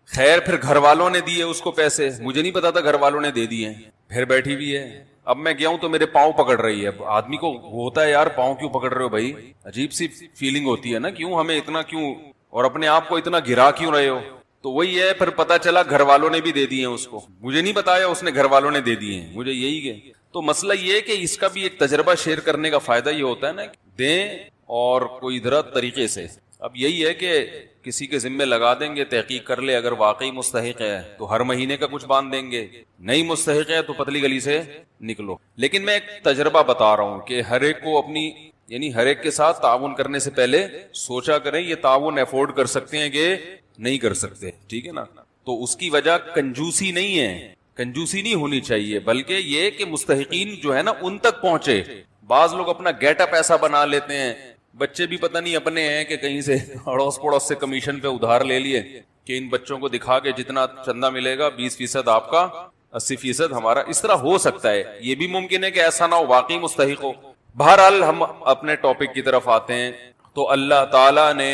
خیر پھر گھر والوں نے دیے اس کو پیسے, مجھے نہیں پتا تھا گھر والوں نے دے دیے. پھر بیٹھی ہوئی ہے. اب میں گیا ہوں تو میرے پاؤں پکڑ رہی ہے. آدمی کو ہوتا ہے یار, پاؤں کیوں پکڑ رہے ہو بھائی, عجیب سی فیلنگ ہوتی ہے نا, کیوں ہمیں اتنا, کیوں اور اپنے آپ کو اتنا گرا کیوں رہے ہو. تو وہی ہے, پھر پتا چلا گھر والوں نے بھی دے دیے اس کو, مجھے نہیں بتایا اس نے گھر والوں نے دے دیے ہیں, مجھے یہی کہ. تو مسئلہ یہ کہ اس کا بھی ایک تجربہ شیئر کرنے کا فائدہ یہ ہوتا ہے نا, دیں اور کوئی درست طریقے سے. اب یہی ہے کہ کسی کے ذمے لگا دیں گے, تحقیق کر لے, اگر واقعی مستحق ہے تو ہر مہینے کا کچھ باندھ دیں گے, نہیں مستحق ہے تو پتلی گلی سے نکلو. لیکن میں ایک تجربہ بتا رہا ہوں کہ ہر ایک کو اپنی, یعنی ہر ایک کے ساتھ تعاون کرنے سے پہلے سوچا کریں یہ تعاون افورڈ کر سکتے ہیں کہ نہیں کر سکتے, ٹھیک ہے نا. تو اس کی وجہ کنجوسی نہیں ہے, کنجوسی نہیں ہونی چاہیے, بلکہ یہ کہ مستحقین جو ہے نا ان تک پہنچے. بعض لوگ اپنا گیٹ اپ ایسا بنا لیتے ہیں, بچے بھی پتہ نہیں اپنے ہیں کہ کہیں سے اڑوس پڑوس سے کمیشن پہ ادھار لے لیے کہ ان بچوں کو دکھا کے جتنا چندہ ملے گا 20% آپ کا, 80% ہمارا. اس طرح ہو سکتا ہے, یہ بھی ممکن ہے کہ ایسا نہ ہو, واقعی مستحق ہو. بہرحال ہم اپنے ٹاپک کی طرف آتے ہیں. تو اللہ تعالیٰ نے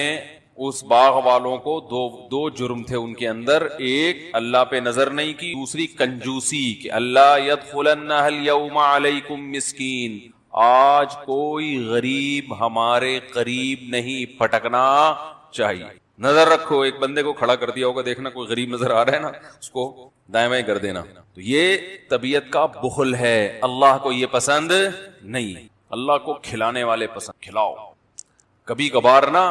اس باغ والوں کو دو جرم تھے ان کے اندر, ایک اللہ پہ نظر نہیں کی, دوسری کنجوسی, کہ اللہ یدخلنہ اليوم علیکم مسکین, آج کوئی غریب ہمارے قریب نہیں پھٹکنا چاہیے. نظر رکھو, ایک بندے کو کھڑا کر دیا ہوگا, دیکھنا کوئی غریب نظر آ رہا ہے نا, اس کو دائیں بائیں کر دینا. تو یہ طبیعت کا بخل ہے, اللہ کو یہ پسند نہیں. اللہ کو کھلانے والے پسند, کھلاؤ. کبھی کبھار نا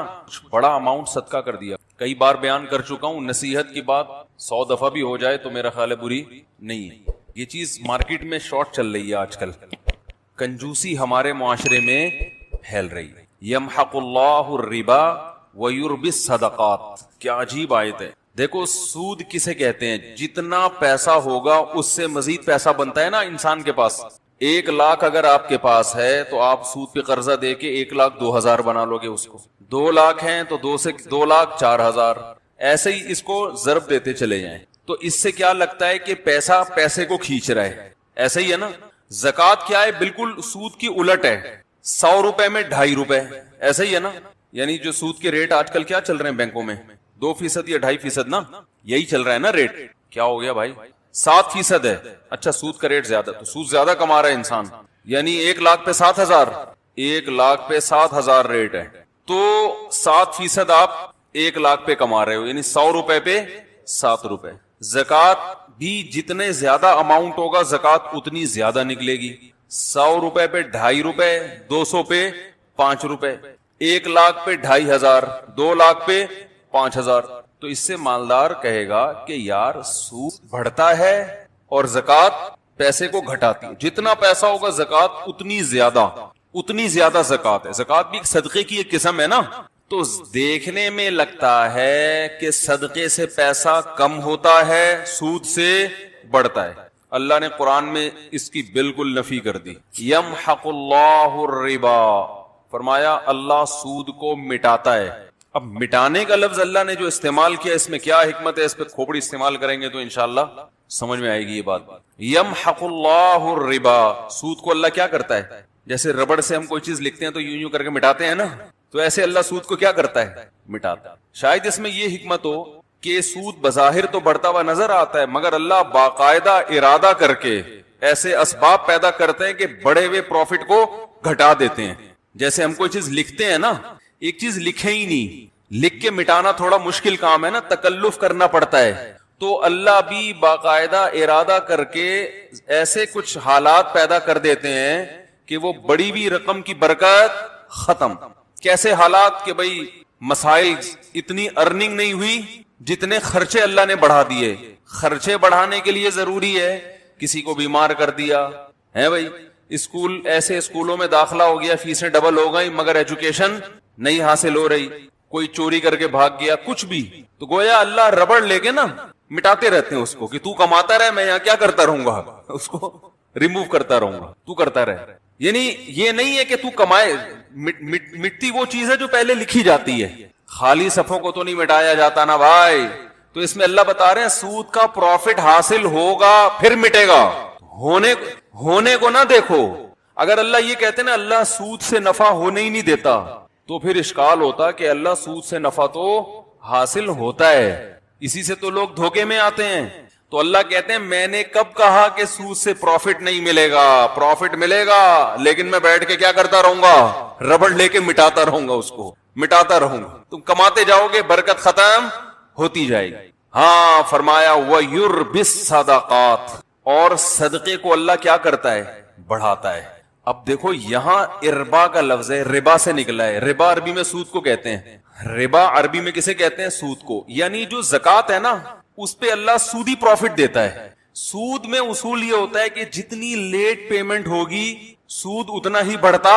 بڑا اماؤنٹ صدقہ کر دیا. کئی بار بیان کر چکا ہوں, نصیحت کی بات 100 دفعہ بھی ہو جائے تو میرا خیال ہے بری نہیں ہے. یہ چیز مارکیٹ میں شارٹ چل رہی ہے آج کل, کنجوسی ہمارے معاشرے میں پھیل رہی ہے. یمحق اللہ الربا ویربی الصدقات, کیا عجیب آیت ہے. دیکھو سود کسے کہتے ہیں, جتنا پیسہ ہوگا اس سے مزید پیسہ بنتا ہے نا انسان کے پاس. 1 لاکھ اگر آپ کے پاس ہے تو آپ سود پہ قرضہ دے کے 1,02,000 بنا لو گے اس کو. 2 لاکھ ہیں تو 2,04,000, ایسے ہی اس کو ضرب دیتے چلے جائیں. تو اس سے کیا لگتا ہے کہ پیسہ پیسے کو کھینچ رہا ہے, ایسے ہی ہے نا. زکوٰۃ کیا ہے, بالکل سود کی الٹ ہے. 100 روپے میں 2.5 روپے, ایسا ہی ہے نا. یعنی جو سود کے ریٹ آج کل کیا چل رہے ہیں بینکوں میں, 2% یا 2.5% نا, یہی چل رہا ہے نا ریٹ. کیا ہو گیا بھائی, 7% ہے. اچھا سود کا ریٹ زیادہ, تو سود زیادہ کما رہا ہے انسان. یعنی 1 لاکھ پہ 7,000, 1 لاکھ پہ 7,000 ریٹ ہے, تو 7% آپ 1 لاکھ پہ کما رہے ہو, یعنی 100 روپے پہ 7 روپے. زکوٰۃ بھی جتنے زیادہ اماؤنٹ ہوگا زکوٰۃ اتنی زیادہ نکلے گی. 100 روپے پہ 2.5 روپے, 200 پہ 5 روپے, 1 لاکھ پہ 2,500, 2 لاکھ پہ 5,000. تو اس سے مالدار کہے گا کہ یار سود بڑھتا ہے اور زکوٰۃ پیسے کو گھٹاتی ہے. جتنا پیسہ ہوگا زکوٰۃ اتنی زیادہ زکوٰۃ ہے. زکوٰۃ بھی ایک صدقے کی ایک قسم ہے نا. تو دیکھنے میں لگتا ہے کہ صدقے سے پیسہ کم ہوتا ہے, سود سے بڑھتا ہے. اللہ نے قرآن میں اس کی بالکل نفی کر دی. یمحق اللہ الربا, فرمایا اللہ سود کو مٹاتا ہے. اب مٹانے کا لفظ اللہ نے جو استعمال کیا, اس میں کیا حکمت ہے, اس پہ کھوپڑی استعمال کریں گے تو انشاءاللہ سمجھ میں آئے گی یہ بات. یمحق اللہ الربا, سود کو اللہ کیا کرتا ہے, جیسے ربڑ سے ہم کوئی چیز لکھتے ہیں تو یوں کر کے مٹاتے ہیں نا, تو ایسے اللہ سود کو کیا کرتا ہے, مٹاتا ہے. شاید اس میں یہ حکمت ہو کہ سود بظاہر تو بڑھتا ہوا نظر آتا ہے، مگر اللہ باقاعدہ ارادہ کر کے ایسے اسباب پیدا کرتے ہیں کہ بڑے ہوئے پروفٹ کو گھٹا دیتے ہیں. جیسے ہم کوئی چیز لکھتے ہیں نا، ایک چیز لکھے ہی نہیں، لکھ کے مٹانا تھوڑا مشکل کام ہے نا، تکلف کرنا پڑتا ہے. تو اللہ بھی باقاعدہ ارادہ کر کے ایسے کچھ حالات پیدا کر دیتے ہیں کہ وہ بڑی بھی رقم کی برکت ختم. کیسے حالات کہ بھئی مسائل اتنی ارننگ نہیں ہوئی جتنے خرچے اللہ نے بڑھا دیے. خرچے بڑھانے کے لیے ضروری ہے، کسی کو بیمار کر دیا ہے بھئی، اسکول ایسے اسکولوں میں داخلہ ہو گیا، فیسیں ڈبل ہو گئی مگر ایجوکیشن نہیں حاصل ہو رہی، کوئی چوری کر کے بھاگ گیا، کچھ بھی، تو گویا اللہ ربڑ لے کے نا مٹاتے رہتے ہیں اس کو کہ تو کماتا رہے، میں یہاں کیا کرتا رہوں گا، اس کو ریموو کرتا رہوں گا، تو کرتا رہے. یعنی یہ نہیں ہے کہ تو کمائے، مٹتی وہ چیز ہے جو پہلے لکھی جاتی ہے، خالی صفوں کو تو نہیں مٹایا جاتا نا بھائی. تو اس میں اللہ بتا رہے ہیں سود کا پروفٹ حاصل ہوگا پھر مٹے گا، ہونے کو نہ دیکھو. اگر اللہ یہ کہتے نا اللہ سود سے نفع ہونے ہی نہیں دیتا تو پھر اشکال ہوتا کہ اللہ سود سے نفع تو حاصل ہوتا ہے. اسی سے تو لوگ دھوکے میں آتے ہیں. تو اللہ کہتے ہیں میں نے کب کہا کہ سود سے پروفٹ نہیں ملے گا؟ پروفٹ ملے گا، لیکن میں بیٹھ کے کیا کرتا رہوں گا؟ ربڑ لے کے مٹاتا رہوں گا، اس کو مٹاتا رہوں گا. تم کماتے جاؤ گے، برکت ختم ہوتی جائے گی. ہاں فرمایا وَيُرْبِِ الصَّدَقَاتِ، اور صدقے کو اللہ کیا کرتا ہے؟ بڑھاتا ہے. اب دیکھو یہاں اربا کا لفظ ہے، ربا سے نکلا ہے. ربا عربی میں سود کو کہتے ہیں. ربا عربی میں کسے کہتے ہیں؟ سود کو. یعنی جو زکوٰۃ ہے نا اس پہ اللہ سودی پروفٹ دیتا ہے. سود میں اصول یہ ہوتا ہے کہ جتنی لیٹ پیمنٹ ہوگی سود اتنا ہی بڑھتا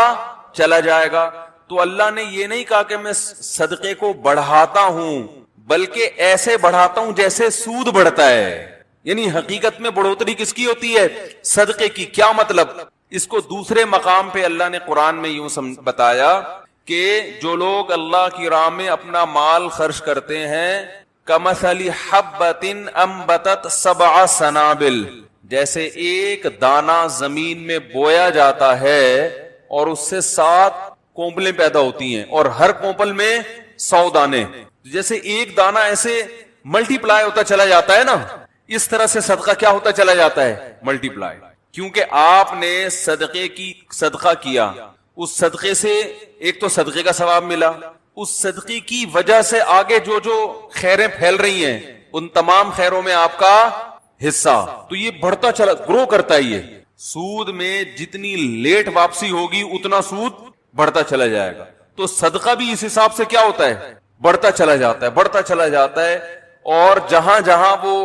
چلا جائے گا. تو اللہ نے یہ نہیں کہا کہ میں صدقے کو بڑھاتا ہوں، بلکہ ایسے بڑھاتا ہوں جیسے سود بڑھتا ہے. یعنی حقیقت میں بڑھوتری کس کی ہوتی ہے؟ صدقے کی. کیا مطلب؟ اس کو دوسرے مقام پہ اللہ نے قرآن میں یوں بتایا کہ جو لوگ اللہ کی راہ میں اپنا مال خرچ کرتے ہیں کمثل حبۃ انبتت سبع سنابل، جیسے ایک دانہ زمین میں بویا جاتا ہے اور اس سے 7 کونپلیں پیدا ہوتی ہیں اور ہر کونپل میں 100 دانے. جیسے ایک دانہ ایسے ملٹی پلائی ہوتا چلا جاتا ہے نا، اس طرح سے صدقہ کیا ہوتا چلا جاتا ہے؟ ملٹی پلائی. کیونکہ آپ نے صدقہ کیا، اس صدقے سے ایک تو صدقے کا ثواب ملا، اس صدقے کی وجہ سے آگے جو خیریں پھیل رہی ہیں ان تمام خیروں میں آپ کا حصہ. تو یہ بڑھتا چلا، گرو کرتا ہے. یہ سود میں جتنی لیٹ واپسی ہوگی اتنا سود بڑھتا چلا جائے گا. تو صدقہ بھی اس حساب سے کیا ہوتا ہے؟ بڑھتا چلا جاتا ہے، بڑھتا چلا جاتا ہے. اور جہاں جہاں وہ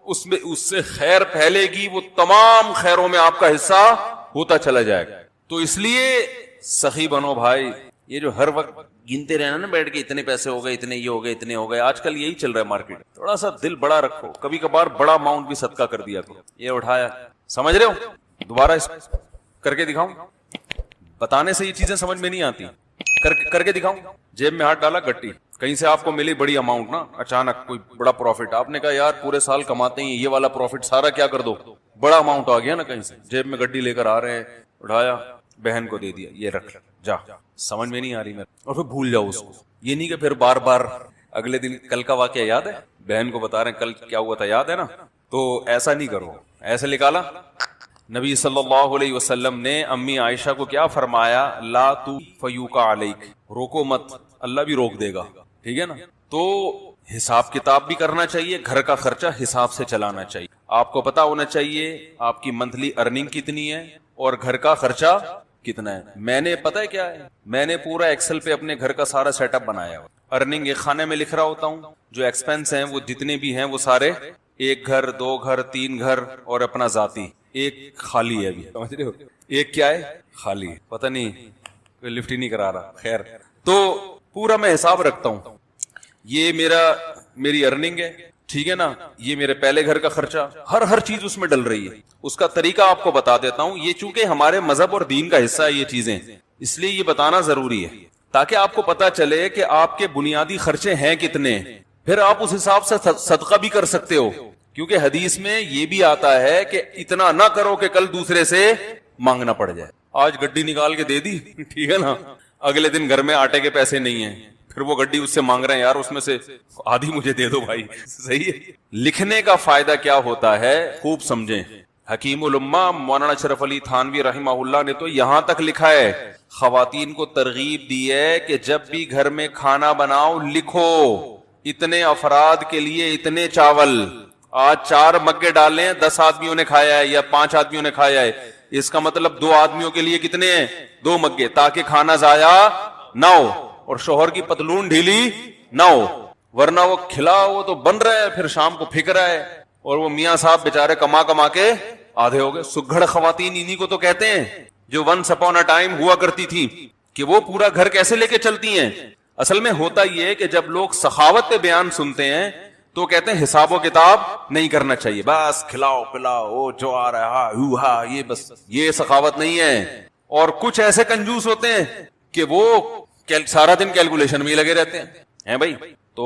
اس سے خیر پھیلے گی وہ تمام خیروں میں آپ کا حصہ ہوتا چلا جائے گا. تو اس لیے سخی بنو بھائی. یہ جو ہر وقت گنتے رہنا نا بیٹھ کے اتنے پیسے ہو گئے، اتنے یہ ہو گئے، اتنے ہو گئے، آج کل یہی چل رہا ہے مارکیٹ. تھوڑا سا دل بڑا رکھو، کبھی کبھار بڑا اماؤنٹ بھی صدقہ کر دیا کرو. یہ اٹھایا، سمجھ رہے ہو؟ دوبارہ اس کر کے دکھاؤں؟ بتانے سے یہ چیزیں سمجھ میں نہیں آتی. کر کے دکھاؤں. جیب میں ہاتھ ڈالا، گٹی کہیں سے آپ کو ملی بڑی اماؤنٹ نا، اچانک کوئی بڑا پروفٹ، آپ نے کہا یار پورے سال کماتے ہیں یہ والا پروفٹ سارا کیا کر دو، بڑا اماؤنٹ آ گیا نا کہیں سے، جیب میں گڈی لے کر آ رہے ہیں، اٹھایا، بہن کو دے دیا، یہ رکھ جا، سمجھ میں نہیں آ رہی میں، اور پھر بھول جاؤ اس کو. یہ نہیں کہ پھر بار بار اگلے دن کل کا واقعہ یاد ہے، بہن کو بتا رہے ہیں کل کیا ہوا تھا یاد ہے نا، تو ایسا نہیں کرو. ایسے نکالا. نبی صلی اللہ علیہ وسلم نے امی عائشہ کو کیا فرمایا؟ لا تو فیوکا علیک، روکو مت، اللہ بھی روک دے گا. ٹھیک ہے نا. تو حساب کتاب بھی کرنا چاہیے، گھر کا خرچہ حساب سے چلانا چاہیے. آپ کو پتا ہونا چاہیے آپ کی منتھلی ارننگ کتنی ہے اور گھر کا خرچہ کتنا ہے. میں نے پتا ہے کیا ہے، میں نے پورا ایکسل پہ اپنے گھر کا سارا سیٹ اپ بنایا ہوا. ارننگ ایک خانے میں لکھ رہا ہوتا ہوں، جو ایکسپینس ہیں وہ جتنے بھی ہیں وہ سارے، 1 گھر 2 گھر 3 گھر اور اپنا ذاتی، ایک خالی ہے. ابھی سمجھ رہے ہو؟ ایک کیا ہے؟ خالی. پتہ نہیں کوئی لفٹ ہی نہیں کرا رہا. خیر، تو پورا میں حساب رکھتا ہوں. یہ میری ارننگ ہے، ٹھیک ہے نا، یہ میرے پہلے گھر کا خرچہ، ہر چیز اس میں ڈل رہی ہے. اس کا طریقہ آپ کو بتا دیتا ہوں. یہ چونکہ ہمارے مذہب اور دین کا حصہ ہے یہ چیزیں، اس لیے یہ بتانا ضروری ہے تاکہ آپ کو پتا چلے کہ آپ کے بنیادی خرچے ہیں کتنے. پھر آپ اس حساب سے صدقہ بھی کر سکتے ہو، کیونکہ حدیث میں یہ بھی آتا ہے کہ اتنا نہ کرو کہ کل دوسرے سے مانگنا پڑ جائے. آج گڈی نکال کے دے دی، ٹھیک ہے نا، اگلے دن گھر میں آٹے کے پیسے نہیں ہیں، پھر وہ گڈی اس سے مانگ رہے ہیں یار اس میں سے آدھی مجھے دے دو بھائی. صحیح ہے. لکھنے کا فائدہ کیا ہوتا ہے خوب سمجھیں. حکیم الامہ مولانا اشرف علی تھانوی رحمہ اللہ نے تو یہاں تک لکھا ہے, خواتین کو ترغیب دی ہے کہ جب بھی گھر میں کھانا بناؤ لکھو اتنے افراد کے لیے اتنے چاول, آج 4 مگے ڈالیں 10 آدمیوں نے کھایا ہے یا 5 آدمیوں نے کھایا ہے, اس کا مطلب 2 آدمیوں کے لیے کتنے ہیں 2 مگے, تاکہ کھانا ضائع نہ ہو اور شوہر کی پتلون ڈھیلی نہ ہو, ورنہ وہ کھلا وہ تو بن رہا ہے پھر شام کو پھک رہا ہے اور وہ میاں صاحب بیچارے کما کما کے آدھے ہو گئے. سگھڑ خواتین انہی کو تو کہتے ہیں جو ونس اپون اے ٹائم ہوا کرتی تھی کہ وہ پورا گھر کیسے لے کے چلتی ہیں. اصل میں ہوتا یہ ہے کہ جب لوگ سخاوت پہ بیان سنتے ہیں تو کہتے ہیں حساب و کتاب نہیں کرنا چاہیے, بس کھلاؤ پلاؤ وہ جو آ رہا ہے یہ بس, یہ سخاوت نہیں ہے. اور کچھ ایسے کنجوس ہوتے ہیں کہ وہ سارا دن کیلکولیشن میں ہی لگے رہتے ہیں بھائی, تو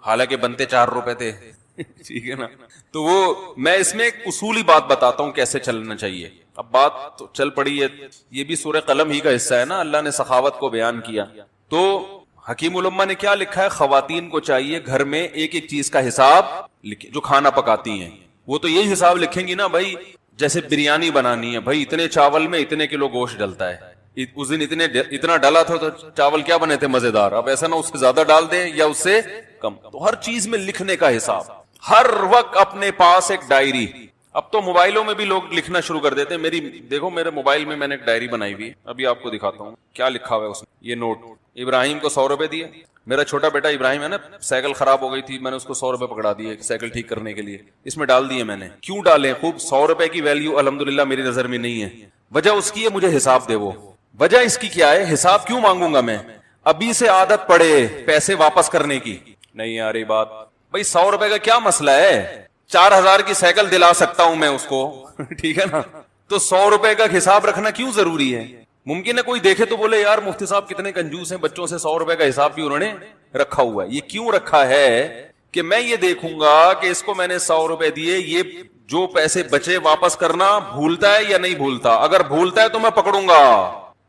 حالانکہ بنتے 4 روپے تھے ٹھیک ہے نا. تو وہ میں اس میں ایک اصولی بات بتاتا ہوں کیسے چلنا چاہیے. اب بات تو چل پڑی ہے, یہ بھی سورہ قلم ہی کا حصہ ہے نا, اللہ نے سخاوت کو بیان کیا. تو حکیم الامہ نے کیا لکھا ہے, خواتین کو چاہیے گھر میں ایک ایک چیز کا حساب لکھے. جو کھانا پکاتی ہیں وہ تو یہی حساب لکھیں گی نا بھائی, جیسے بریانی بنانی ہے بھائی اتنے چاول میں اتنے کلو گوشت ڈلتا ہے, اس دن اتنا ڈالا تھا تو چاول کیا بنے تھے مزیدار, اب ایسا نہ اس سے زیادہ ڈال دیں یا اس سے کم. تو ہر چیز میں لکھنے کا حساب, ہر وقت اپنے پاس ایک ڈائری. اب تو موبائلوں میں بھی لوگ لکھنا شروع کر دیتے ہیں. دیکھو میرے موبائل میں نے ایک ڈائری بنائی ہوئی ہے, ابھی آپ کو دکھاتا ہوں کیا لکھا ہوا ہے اس میں. یہ نوٹ, ابراہیم کو 100 روپے دیے. میرا چھوٹا بیٹا ابراہیم ہے نا, سائیکل خراب ہو گئی تھی, میں نے اس کو 100 روپے پکڑا دیے سائیکل ٹھیک کرنے کے لیے, اس میں ڈال دیے میں نے. کیوں ڈالے خوب, 100 روپے کی ویلیو الحمدللہ میری نظر میں نہیں ہے. وجہ اس کی ہے مجھے حساب دے. وہ وجہ اس کی کیا ہے, حساب کیوں مانگوں گا میں, ابھی سے عادت پڑے پیسے واپس کرنے کی. نہیں آ رہی بات بھائی, 100 روپے کا کیا مسئلہ ہے, 4000 کی سائیکل دلا سکتا ہوں میں اس کو ٹھیک ہے نا. تو 100 روپے کا حساب رکھنا کیوں ضروری ہے. ممکن ہے کوئی دیکھے تو بولے یار مفتی صاحب کتنے کنجوس ہیں, بچوں سے 100 روپے کا حساب بھی انہوں نے رکھا ہوا ہے. یہ کیوں رکھا ہے کہ میں یہ دیکھوں گا کہ اس کو میں نے 100 روپے دیے, یہ جو پیسے بچے واپس کرنا بھولتا ہے یا نہیں بھولتا. اگر بھولتا ہے تو میں پکڑوں گا.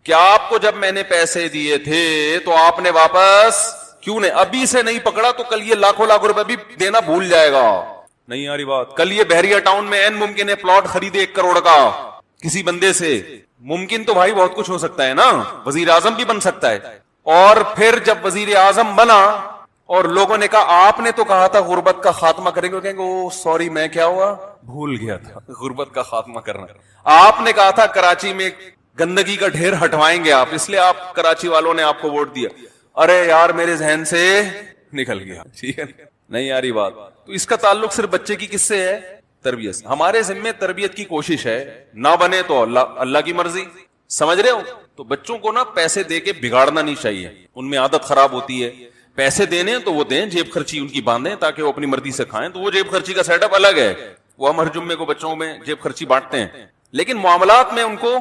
کیا آپ کو جب میں نے پیسے دیے تھے تو آپ نے واپس کیوں نہیں, ابھی سے نہیں پکڑا تو کل یہ لاکھوں لاکھ روپے بھی دینا بھول جائے گا. نہیں آ رہی بات, کل یہ بحریہ ٹاؤن میں این ممکن ہے پلاٹ خریدے 1 کروڑ کا کسی بندے سے. ممکن تو بھائی بہت کچھ ہو سکتا ہے نا, وزیر اعظم بھی بن سکتا ہے. اور پھر جب وزیر اعظم بنا اور لوگوں نے کہا آپ نے تو کہا تھا غربت کا خاتمہ کریں گے, کہیں گے او سوری میں کیا ہوا بھول گیا تھا غربت کا خاتمہ کرنا. آپ نے کہا تھا کراچی میں گندگی کا ڈھیر ہٹوائیں گے آپ, اس لیے آپ کراچی والوں نے آپ کو ووٹ دیا. ارے یار میرے ذہن سے نکل گیا. ٹھیک ہے نہیں آ رہی بات. تو اس کا تعلق صرف بچے کی کس سے ہے, تربیت سے. ہمارے ذمے تربیت کی کوشش ہے, نہ بنے تو اللہ کی مرضی. سمجھ رہے ہو. تو بچوں کو نا پیسے دے کے بگاڑنا نہیں چاہیے, ان میں عادت خراب ہوتی ہے. پیسے دینے تو وہ دیں, جیب خرچی ان کی باندھیں تاکہ وہ اپنی مرضی سے کھائیں. تو وہ جیب خرچی کا سیٹ اپ الگ ہے, وہ ہم ہر جمعے کو بچوں میں جیب خرچی بانٹتے ہیں, لیکن معاملات میں ان کو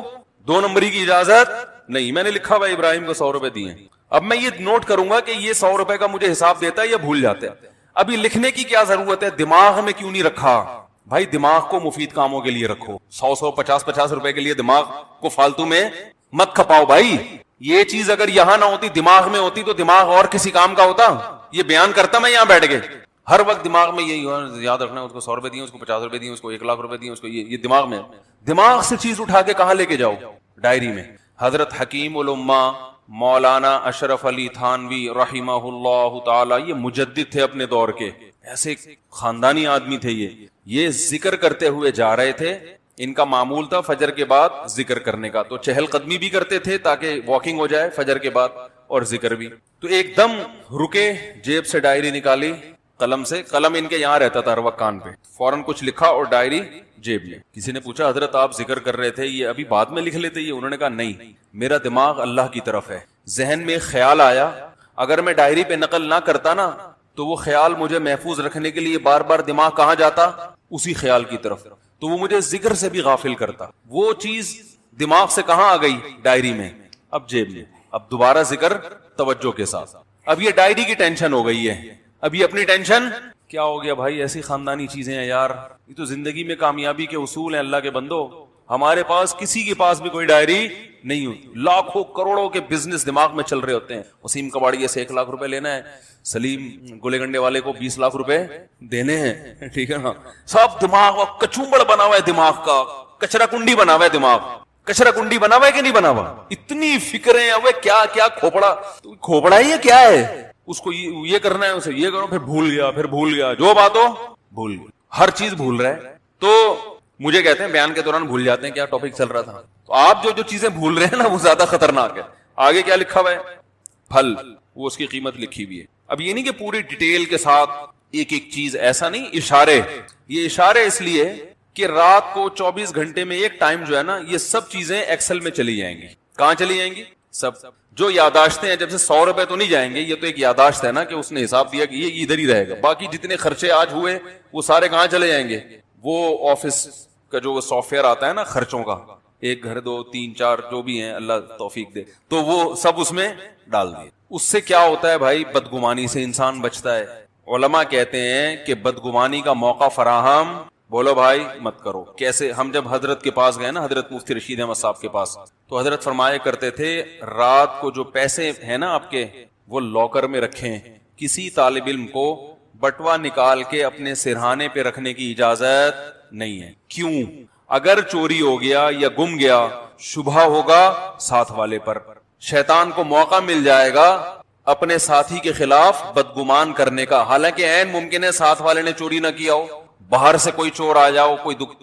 2 نمبری کی اجازت نہیں. میں نے لکھا ہوا ابراہیم کو 100 روپے دیے. اب میں یہ نوٹ کروں گا کہ یہ 100 روپے کا مجھے حساب دیتا ہے یا بھول جاتا ہے. ابھی لکھنے کی کیا ضرورت ہے, دماغ میں کیوں نہیں رکھا بھائی. دماغ کو مفید کاموں کے لیے رکھو. 100 روپے کے لیے دماغ کو فالتو میں مت کھپاؤ بھائی. یہ چیز اگر یہاں نہ ہوتی, دماغ میں ہوتی, تو دماغ اور کسی کام کا ہوتا. یہ بیان کرتا میں یہاں بیٹھ کے, ہر وقت دماغ میں یہی یاد رکھنا, اس کو 100 روپے دیے, اس کو 50 روپے دیے, اس کو 1 لاکھ روپے دیے, اس کو یہ دماغ میں. دماغ سے چیز اٹھا کے کہاں لے کے جاؤ, ڈائری میں. حضرت حکیم الامہ مولانا اشرف علی تھانوی رحمہ اللہ تعالی, یہ مجدد تھے اپنے دور کے, ایسے خاندانی آدمی تھے. یہ ذکر کرتے ہوئے جا رہے تھے. ان کا معمول تھا فجر کے بعد ذکر کرنے کا, تو چہل قدمی بھی کرتے تھے تاکہ واکنگ ہو جائے فجر کے بعد, اور ذکر بھی. تو ایک دم رکے, جیب سے ڈائری نکالی, قلم سے, قلم ان کے یہاں رہتا تھا ہر وقت کان پہ, فوراً کچھ لکھا اور ڈائری جیب میں. کسی نے پوچھا حضرت آپ ذکر کر رہے تھے, یہ ابھی بعد میں لکھ لیتے یہ؟ انہوں نے کہا نہیں, میرا دماغ اللہ کی طرف ہے. ذہن میں خیال آیا, اگر میں ڈائری پہ نقل نہ کرتا نا تو وہ خیال مجھے محفوظ رکھنے کے لیے بار بار دماغ کہاں جاتا, اسی خیال کی طرف, تو وہ مجھے ذکر سے بھی غافل کرتا. وہ چیز دماغ سے کہاں آ گئی, ڈائری میں, اب جیب میں. اب دوبارہ ذکر توجہ کے ساتھ. اب یہ ڈائری کی ٹینشن ہو گئی ہے, اب یہ اپنی ٹینشن کیا ہو گیا بھائی. ایسی خاندانی چیزیں ہیں یار, یہ تو زندگی میں کامیابی کے اصول ہیں اللہ کے بندو. ہمارے پاس کسی کے پاس بھی کوئی ڈائری نہیں ہوتی. لاکھوں کروڑوں کے بزنس دماغ میں چل رہے ہوتے ہیں. وسیم کباڑیے سے 1 لاکھ روپے لینا ہے, سلیم گولے گنڈے والے کو 20 لاکھ روپے دینے ہیں, ٹھیک ہے نا. سب دماغ کچومبڑ بنا ہوا ہے دماغ کا, کچرا کنڈی بنا ہوا ہے دماغ. کچرا کنڈی بنا ہوا ہے کہ نہیں بنا ہوا؟ اتنی فکریں اب کیا کیا کھوپڑا ہی ہے کیا ہے, اس کو یہ کرنا ہے, اسے یہ کرو, پھر بھول گیا, جو بات ہو بھول گیا, ہر چیز بھول رہا ہے. تو مجھے کہتے ہیں بیان کے دوران بھول جاتے ہیں کیا ٹاپک چل رہا تھا. تو آپ جو چیزیں بھول رہے ہیں نا وہ زیادہ خطرناک ہے. آگے کیا لکھا ہوا ہے؟ پھل, وہ اس کی قیمت لکھی ہوئی ہے. اب یہ نہیں کہ پوری ڈیٹیل کے ساتھ ایک ایک چیز, ایسا نہیں, اشارے. یہ اشارے اس لیے کہ رات کو 24 گھنٹے میں ایک ٹائم جو ہے نا, یہ سب چیزیں ایکسل میں چلی جائیں گی. کہاں چلی جائیں گی؟ سب جو یاداشتیں ہیں, جب سے 100 روپے تو نہیں جائیں گے, یہ تو ایک یاداشت ہے نا کہ اس نے حساب دیا کہ یہ ادھر ہی رہے گا. باقی جتنے خرچے آج ہوئے وہ سارے کہاں چلے جائیں گے؟ وہ آفس کا جو سافٹ ویئر آتا ہے نا خرچوں کا, 1 گھر 2 3 4 جو بھی ہیں, اللہ توفیق دے, تو وہ سب اس میں ڈال دیے. اس سے کیا ہوتا ہے بھائی؟ بدگمانی سے انسان بچتا ہے. علماء کہتے ہیں کہ بدگمانی کا موقع فراہم, بولو بھائی, مت کرو. کیسے؟ ہم جب حضرت کے پاس گئے نا, حضرت مفتی رشید احمد صاحب کے پاس, تو حضرت فرمایا کرتے تھے رات کو جو پیسے ہیں نا آپ کے, وہ لاکر میں رکھیں. کسی طالب علم کو بٹوا نکال کے اپنے سرہانے پہ رکھنے کی اجازت نہیں ہے. کیوں؟ اگر چوری ہو گیا یا گم گیا, شبہ ہوگا ساتھ والے پر, شیطان کو موقع مل جائے گا اپنے ساتھی کے خلاف بدگمان کرنے کا. حالانکہ عین ممکن ہے ساتھ والے نے چوری نہ کیا ہو, باہر سے کوئی چور آ جاؤ,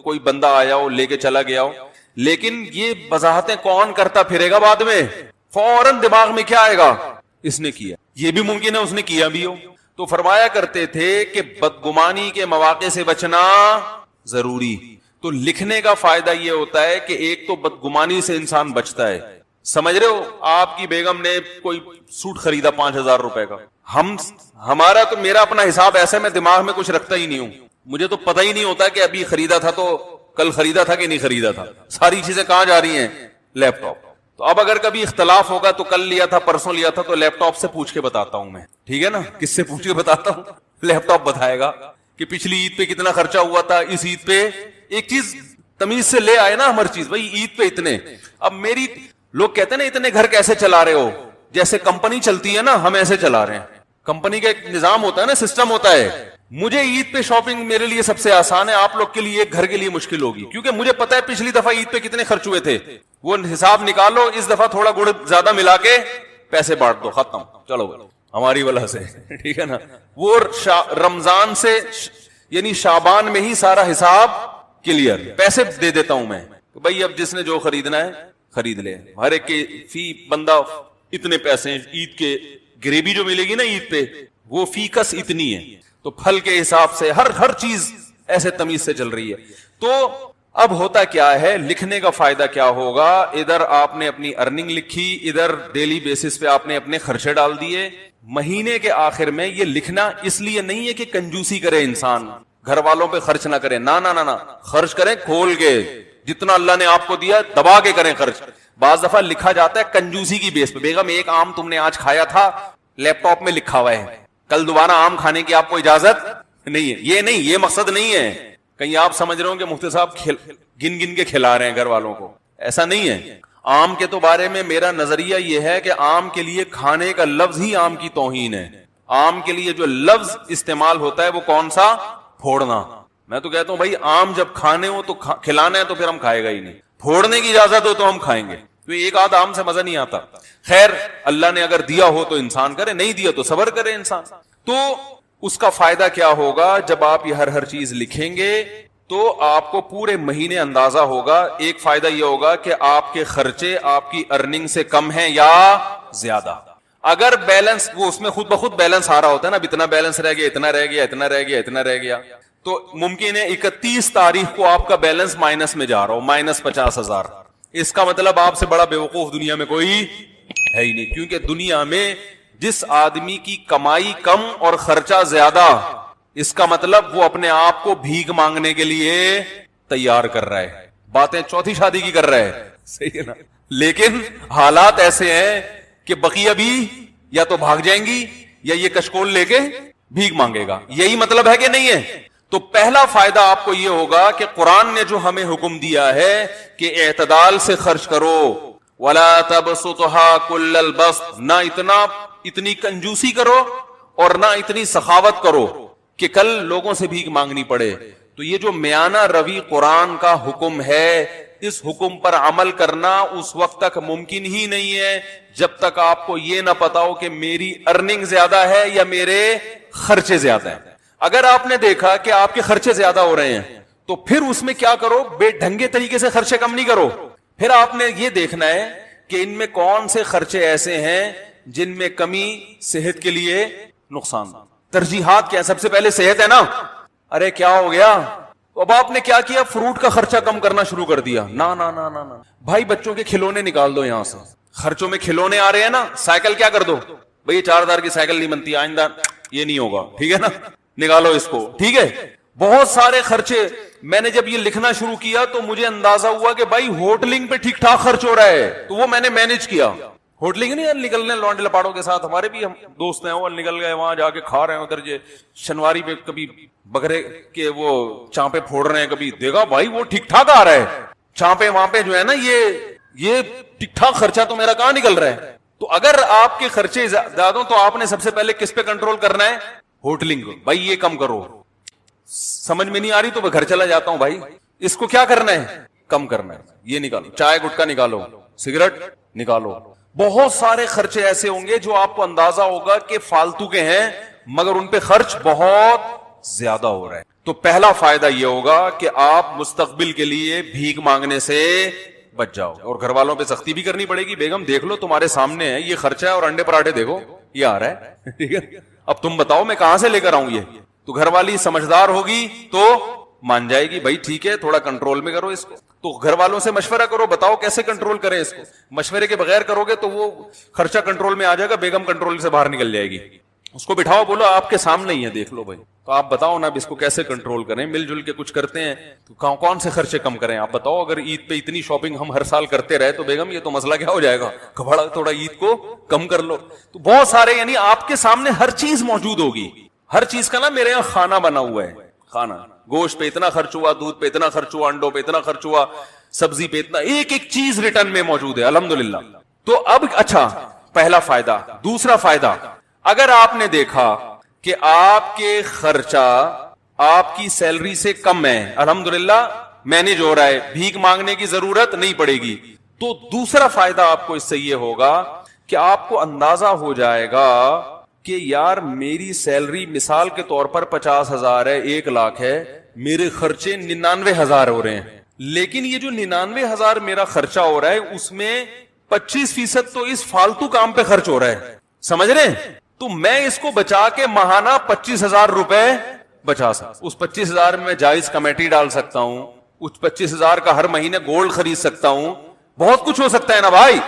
کوئی بندہ آیا ہو لے کے چلا گیا ہو, لیکن یہ وضاحتیں کون کرتا پھرے گا بعد میں؟ فوراً دماغ میں کیا آئے گا؟ اس نے کیا. یہ بھی ممکن ہے اس نے کیا بھی ہو. تو فرمایا کرتے تھے کہ بدگمانی کے مواقع سے بچنا ضروری. تو لکھنے کا فائدہ یہ ہوتا ہے کہ ایک تو بدگمانی سے انسان بچتا ہے. سمجھ رہے ہو؟ آپ کی بیگم نے کوئی سوٹ خریدا 5000 روپے کا, ہمارا تو میرا اپنا حساب ایسا, میں دماغ میں کچھ رکھتا ہی نہیں ہوں. مجھے تو پتہ ہی نہیں ہوتا کہ ابھی خریدا تھا تو کل خریدا تھا کہ نہیں خریدا تھا. ساری چیزیں کہاں جا رہی ہیں؟ لیپ ٹاپ. تو اب اگر کبھی اختلاف ہوگا تو کل لیا تھا پرسوں لیا تھا, تو لیپ ٹاپ سے پوچھ کے بتاتا ہوں میں, ٹھیک ہے نا. کس سے پوچھ کے بتاتا ہوں؟ لیپ ٹاپ بتائے گا کہ پچھلی عید پہ کتنا خرچہ ہوا تھا, اس عید پہ. ایک چیز تمیز سے لے آئے نا ہر چیز, بھائی عید پہ اتنے. اب میری لوگ کہتے ہیں نا اتنے گھر کیسے چلا رہے ہو, جیسے کمپنی چلتی ہے نا ہم ایسے چلا رہے ہیں. کمپنی کا ایک نظام ہوتا ہے نا, سسٹم ہوتا ہے. مجھے عید پہ شاپنگ میرے لیے سب سے آسان ہے, آپ لوگ کے لیے ایک گھر کے لیے مشکل ہوگی, کیونکہ مجھے پتا ہے پچھلی دفعہ عید پہ کتنے خرچ ہوئے تھے. وہ حساب نکالو, اس دفعہ تھوڑا گڑ زیادہ ملا کے پیسے بانٹ دو, ختم, چلو ہماری وجہ سے, ٹھیک ہے نا. وہ رمضان سے یعنی شعبان میں ہی سارا حساب کلیئر, پیسے دے دیتا ہوں میں, بھائی اب جس نے جو خریدنا ہے خرید لے. ہر ایک کے فی بندہ اتنے پیسے, عید کے گریوی جو ملے گی نا عید پہ وہ فی کس اتنی ہے. تو پھل کے حساب سے ہر چیز ایسے تمیز سے چل رہی ہے. تو اب ہوتا کیا ہے, لکھنے کا فائدہ کیا ہوگا؟ ادھر آپ نے اپنی ارننگ لکھی, ادھر ڈیلی بیسس پہ آپ نے اپنے خرچے ڈال دیے. مہینے کے آخر میں یہ لکھنا اس لیے نہیں ہے کہ کنجوسی کرے انسان, گھر والوں پہ خرچ نہ کرے, نہ خرچ کریں کھول کے, جتنا اللہ نے آپ کو دیا دبا کے کریں خرچ. بعض دفعہ لکھا جاتا ہے کنجوسی کی بیس پہ, بیگم ایک آم تم نے آج کھایا تھا, لیپ ٹاپ میں لکھا ہوا ہے, کل دوبارہ آم کھانے کی آپ کو اجازت نہیں ہے. یہ نہیں, یہ مقصد نہیں ہے. کہیں آپ سمجھ رہے ہو کہ مفتی صاحب گن گن کے کھلا رہے ہیں گھر والوں کو, ایسا نہیں ہے. آم کے تو بارے میں میرا نظریہ یہ ہے کہ آم کے لیے کھانے کا لفظ ہی آم کی توہین ہے. آم کے لیے جو لفظ استعمال ہوتا ہے وہ کون سا؟ پھوڑنا. میں تو کہتا ہوں بھائی آم جب کھانے ہو تو کھلانا ہے تو پھر ہم کھائے گا ہی نہیں, پھوڑنے کی اجازت ہو تو ہم کھائیں گے. تو ایک آدھ آم سے مزہ نہیں آتا. خیر اللہ نے اگر دیا ہو تو انسان کرے, نہیں دیا تو صبر کرے انسان. تو اس کا فائدہ کیا ہوگا؟ جب آپ یہ ہر چیز لکھیں گے تو آپ کو پورے مہینے اندازہ ہوگا. ایک فائدہ یہ ہوگا کہ آپ کے خرچے آپ کی ارننگ سے کم ہیں یا زیادہ. اگر بیلنس, وہ اس میں خود بخود بیلنس آ رہا ہوتا ہے نا, اب اتنا بیلنس رہ گیا, اتنا رہ گیا, اتنا رہ گیا, اتنا رہ گیا, تو ممکن ہے 31 تاریخ کو آپ کا بیلنس مائنس میں جا رہا ہو, -50,000. اس کا مطلب آپ سے بڑا بیوقوف دنیا میں کوئی ہے ہی نہیں. کیونکہ دنیا میں جس آدمی کی کمائی کم اور خرچہ زیادہ, اس کا مطلب وہ اپنے آپ کو بھیک مانگنے کے لیے تیار کر رہا ہے, باتیں چوتھی شادی کی کر رہا ہے, صحیح ہے نا. لیکن حالات ایسے ہیں کہ بقیہ بھی یا تو بھاگ جائیں گی یا یہ کشکول لے کے بھیک مانگے گا. یہی مطلب ہے کہ نہیں ہے؟ تو پہلا فائدہ آپ کو یہ ہوگا کہ قرآن نے جو ہمیں حکم دیا ہے کہ اعتدال سے خرچ کرو، وَلَا تَبْسُطْهَا كُلَّ الْبَسْطِ، نہ اتنی کنجوسی کرو اور نہ اتنی سخاوت کرو کہ کل لوگوں سے بھیک مانگنی پڑے۔ تو یہ جو میانہ روی قرآن کا حکم ہے، اس حکم پر عمل کرنا اس وقت تک ممکن ہی نہیں ہے جب تک آپ کو یہ نہ پتا ہو کہ میری ارننگ زیادہ ہے یا میرے خرچے زیادہ ہیں۔ اگر آپ نے دیکھا کہ آپ کے خرچے زیادہ ہو رہے ہیں تو پھر اس میں کیا کرو، بے ڈھنگے طریقے سے خرچے کم نہیں کرو، پھر آپ نے یہ دیکھنا ہے کہ ان میں کون سے خرچے ایسے ہیں جن میں کمی صحت کے لیے نقصان۔ ترجیحات کیا ہے؟ سب سے پہلے صحت ہے نا، ارے کیا ہو گیا، اب آپ نے کیا کیا، فروٹ کا خرچہ کم کرنا شروع کر دیا، نا نا نا نا نا بھائی بچوں کے کھلونے نکال دو یہاں سے، خرچوں میں کھلونے آ رہے ہیں نا، سائیکل کیا کر دو، بھئی 4000 کی سائیکل نہیں بنتی، آئندہ یہ نہیں ہوگا، ٹھیک ہے نا، نکالو اس کو، ٹھیک ہے۔ بہت سارے خرچے، میں نے جب یہ لکھنا شروع کیا تو مجھے اندازہ ہوا کہ بھائی ہوٹلنگ پہ ٹھیک ٹھاک خرچ ہو رہا ہے، تو وہ میں نے مینج کیا۔ ہوٹلنگ نہیں نکلنے لونڈے لپاڑوں کے ساتھ، ہمارے بھی ہم دوست ہیں وہ نکل گئے وہاں جا کے کھا رہے ہیں، ادھر شنواری پہ کبھی بکرے کے وہ چانپے پھوڑ رہے ہیں، کبھی دیکھا بھائی وہ ٹھیک ٹھاک آ رہا ہے، چانپے وہاں پہ جو ہے نا یہ ٹھیک ٹھاک خرچہ تو میرا کہاں نکل رہا ہے۔ تو اگر آپ کے خرچے زیادہ ہوں تو آپ نے سب سے پہلے کس پہ کنٹرول کرنا ہے، ہوٹلنگ کو، بھائی یہ کم کرو۔ سمجھ میں نہیں آ رہی تو میں گھر چلا جاتا ہوں، بھائی اس کو کیا کرنا ہے، کم کرنا ہے، یہ نکالو، چائے گٹکا نکالو، سگریٹ نکالو۔ بہت سارے خرچے ایسے ہوں گے جو آپ کو اندازہ ہوگا کہ فالتو کے ہیں مگر ان پہ خرچ بہت زیادہ ہو رہا ہے۔ تو پہلا فائدہ یہ ہوگا کہ آپ مستقبل کے لیے بھیک مانگنے سے بچ جاؤ، اور گھر والوں پہ سختی بھی کرنی پڑے گی، بیگم دیکھ لو تمہارے سامنے ہے یہ خرچہ ہے، اور انڈے پراٹھے دیکھو یہ آ رہا ہے، ٹھیک ہے، اب تم بتاؤ میں کہاں سے لے کر آؤں یہ۔ تو گھر والی سمجھدار ہوگی تو مان جائے گی، بھائی ٹھیک ہے تھوڑا کنٹرول میں کرو اس کو۔ تو گھر والوں سے مشورہ کرو، بتاؤ کیسے کنٹرول کریں اس کو، مشورے کے بغیر کرو گے تو وہ خرچہ کنٹرول میں آ جائے گا، بیگم کنٹرول سے باہر نکل جائے گی۔ اس کو بٹھاؤ، بولو آپ کے سامنے ہی ہے، دیکھ لو بھائی، تو آپ بتاؤ نا اب اس کو کیسے کنٹرول کریں، مل جل کے کچھ کرتے ہیں تو کون سے خرچے کم کریں، آپ بتاؤ۔ اگر عید پہ اتنی شاپنگ ہم ہر سال کرتے رہے تو بیگم یہ تو مسئلہ کیا ہو جائے گا، تھوڑا عید کو کم کر لو۔ تو بہت سارے، یعنی آپ کے سامنے ہر چیز موجود ہوگی، ہر چیز کا نا میرے یہاں کھانا بنا ہوا ہے، کھانا، گوشت پہ اتنا خرچ ہوا، دودھ پہ اتنا خرچ ہوا، انڈوں پہ اتنا خرچ ہوا، سبزی پہ اتنا، ایک ایک چیز ریٹرن میں موجود ہے الحمدللہ۔ تو اب اچھا، پہلا فائدہ۔ دوسرا فائدہ، اگر آپ نے دیکھا کہ آپ کے خرچہ آپ کی سیلری سے کم ہے، الحمدللہ مینج ہو رہا ہے، بھیک مانگنے کی ضرورت نہیں پڑے گی، تو دوسرا فائدہ آپ کو اس سے یہ ہوگا کہ آپ کو اندازہ ہو جائے گا کہ یار میری سیلری مثال کے طور پر 50,000 ہے، 1,00,000 ہے، میرے خرچے 99,000 ہو رہے ہیں، لیکن یہ جو 99,000 میرا خرچہ ہو رہا ہے اس میں 25% تو اس فالتو کام پہ خرچ ہو رہا ہے، سمجھ رہے ہیں؟ تو میں اس کو بچا کے ماہانہ 25,000 روپے بچا سکتا، اس 25,000 میں جائز کمیٹی ڈال سکتا ہوں، اس 25,000 کا ہر مہینے گولڈ خرید سکتا ہوں، بہت کچھ ہو سکتا ہے نا بھائی۔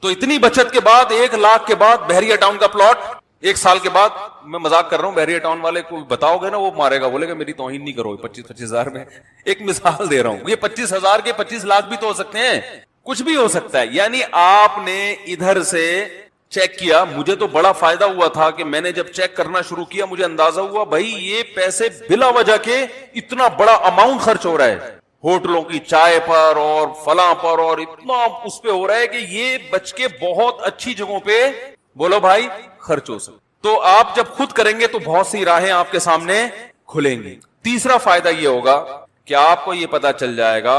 تو اتنی بچت کے بعد 1,00,000 کے بعد بحریہ ٹاؤن کا پلاٹ 1 سال کے بعد، میں مذاق کر رہا ہوں، بحریہ ٹاؤن والے کو بتاؤ گے نا وہ مارے گا، بولے گا میری توہین نہیں کرو، 25,000 میں ایک مثال دے رہا ہوں، یہ 25,000 کے 25,00,000 بھی تو ہو سکتے ہیں، کچھ بھی ہو سکتا ہے۔ یعنی آپ نے ادھر سے چیک کیا، مجھے تو بڑا فائدہ ہوا تھا کہ میں نے جب چیک کرنا شروع کیا مجھے اندازہ ہوا بھائی یہ پیسے بلا وجہ کے اتنا بڑا اماؤنٹ خرچ ہو رہا ہے ہوٹلوں کی چائے پر اور فلاں پر، اور اتنا اس پہ ہو رہا ہے کہ یہ بچ کے بہت اچھی جگہوں پہ بولو بھائی خرچ ہو سکتا۔ تو آپ جب خود کریں گے تو بہت سی راہیں آپ کے سامنے کھلیں گی۔ تیسرا فائدہ یہ ہوگا کہ آپ کو یہ پتا چل جائے گا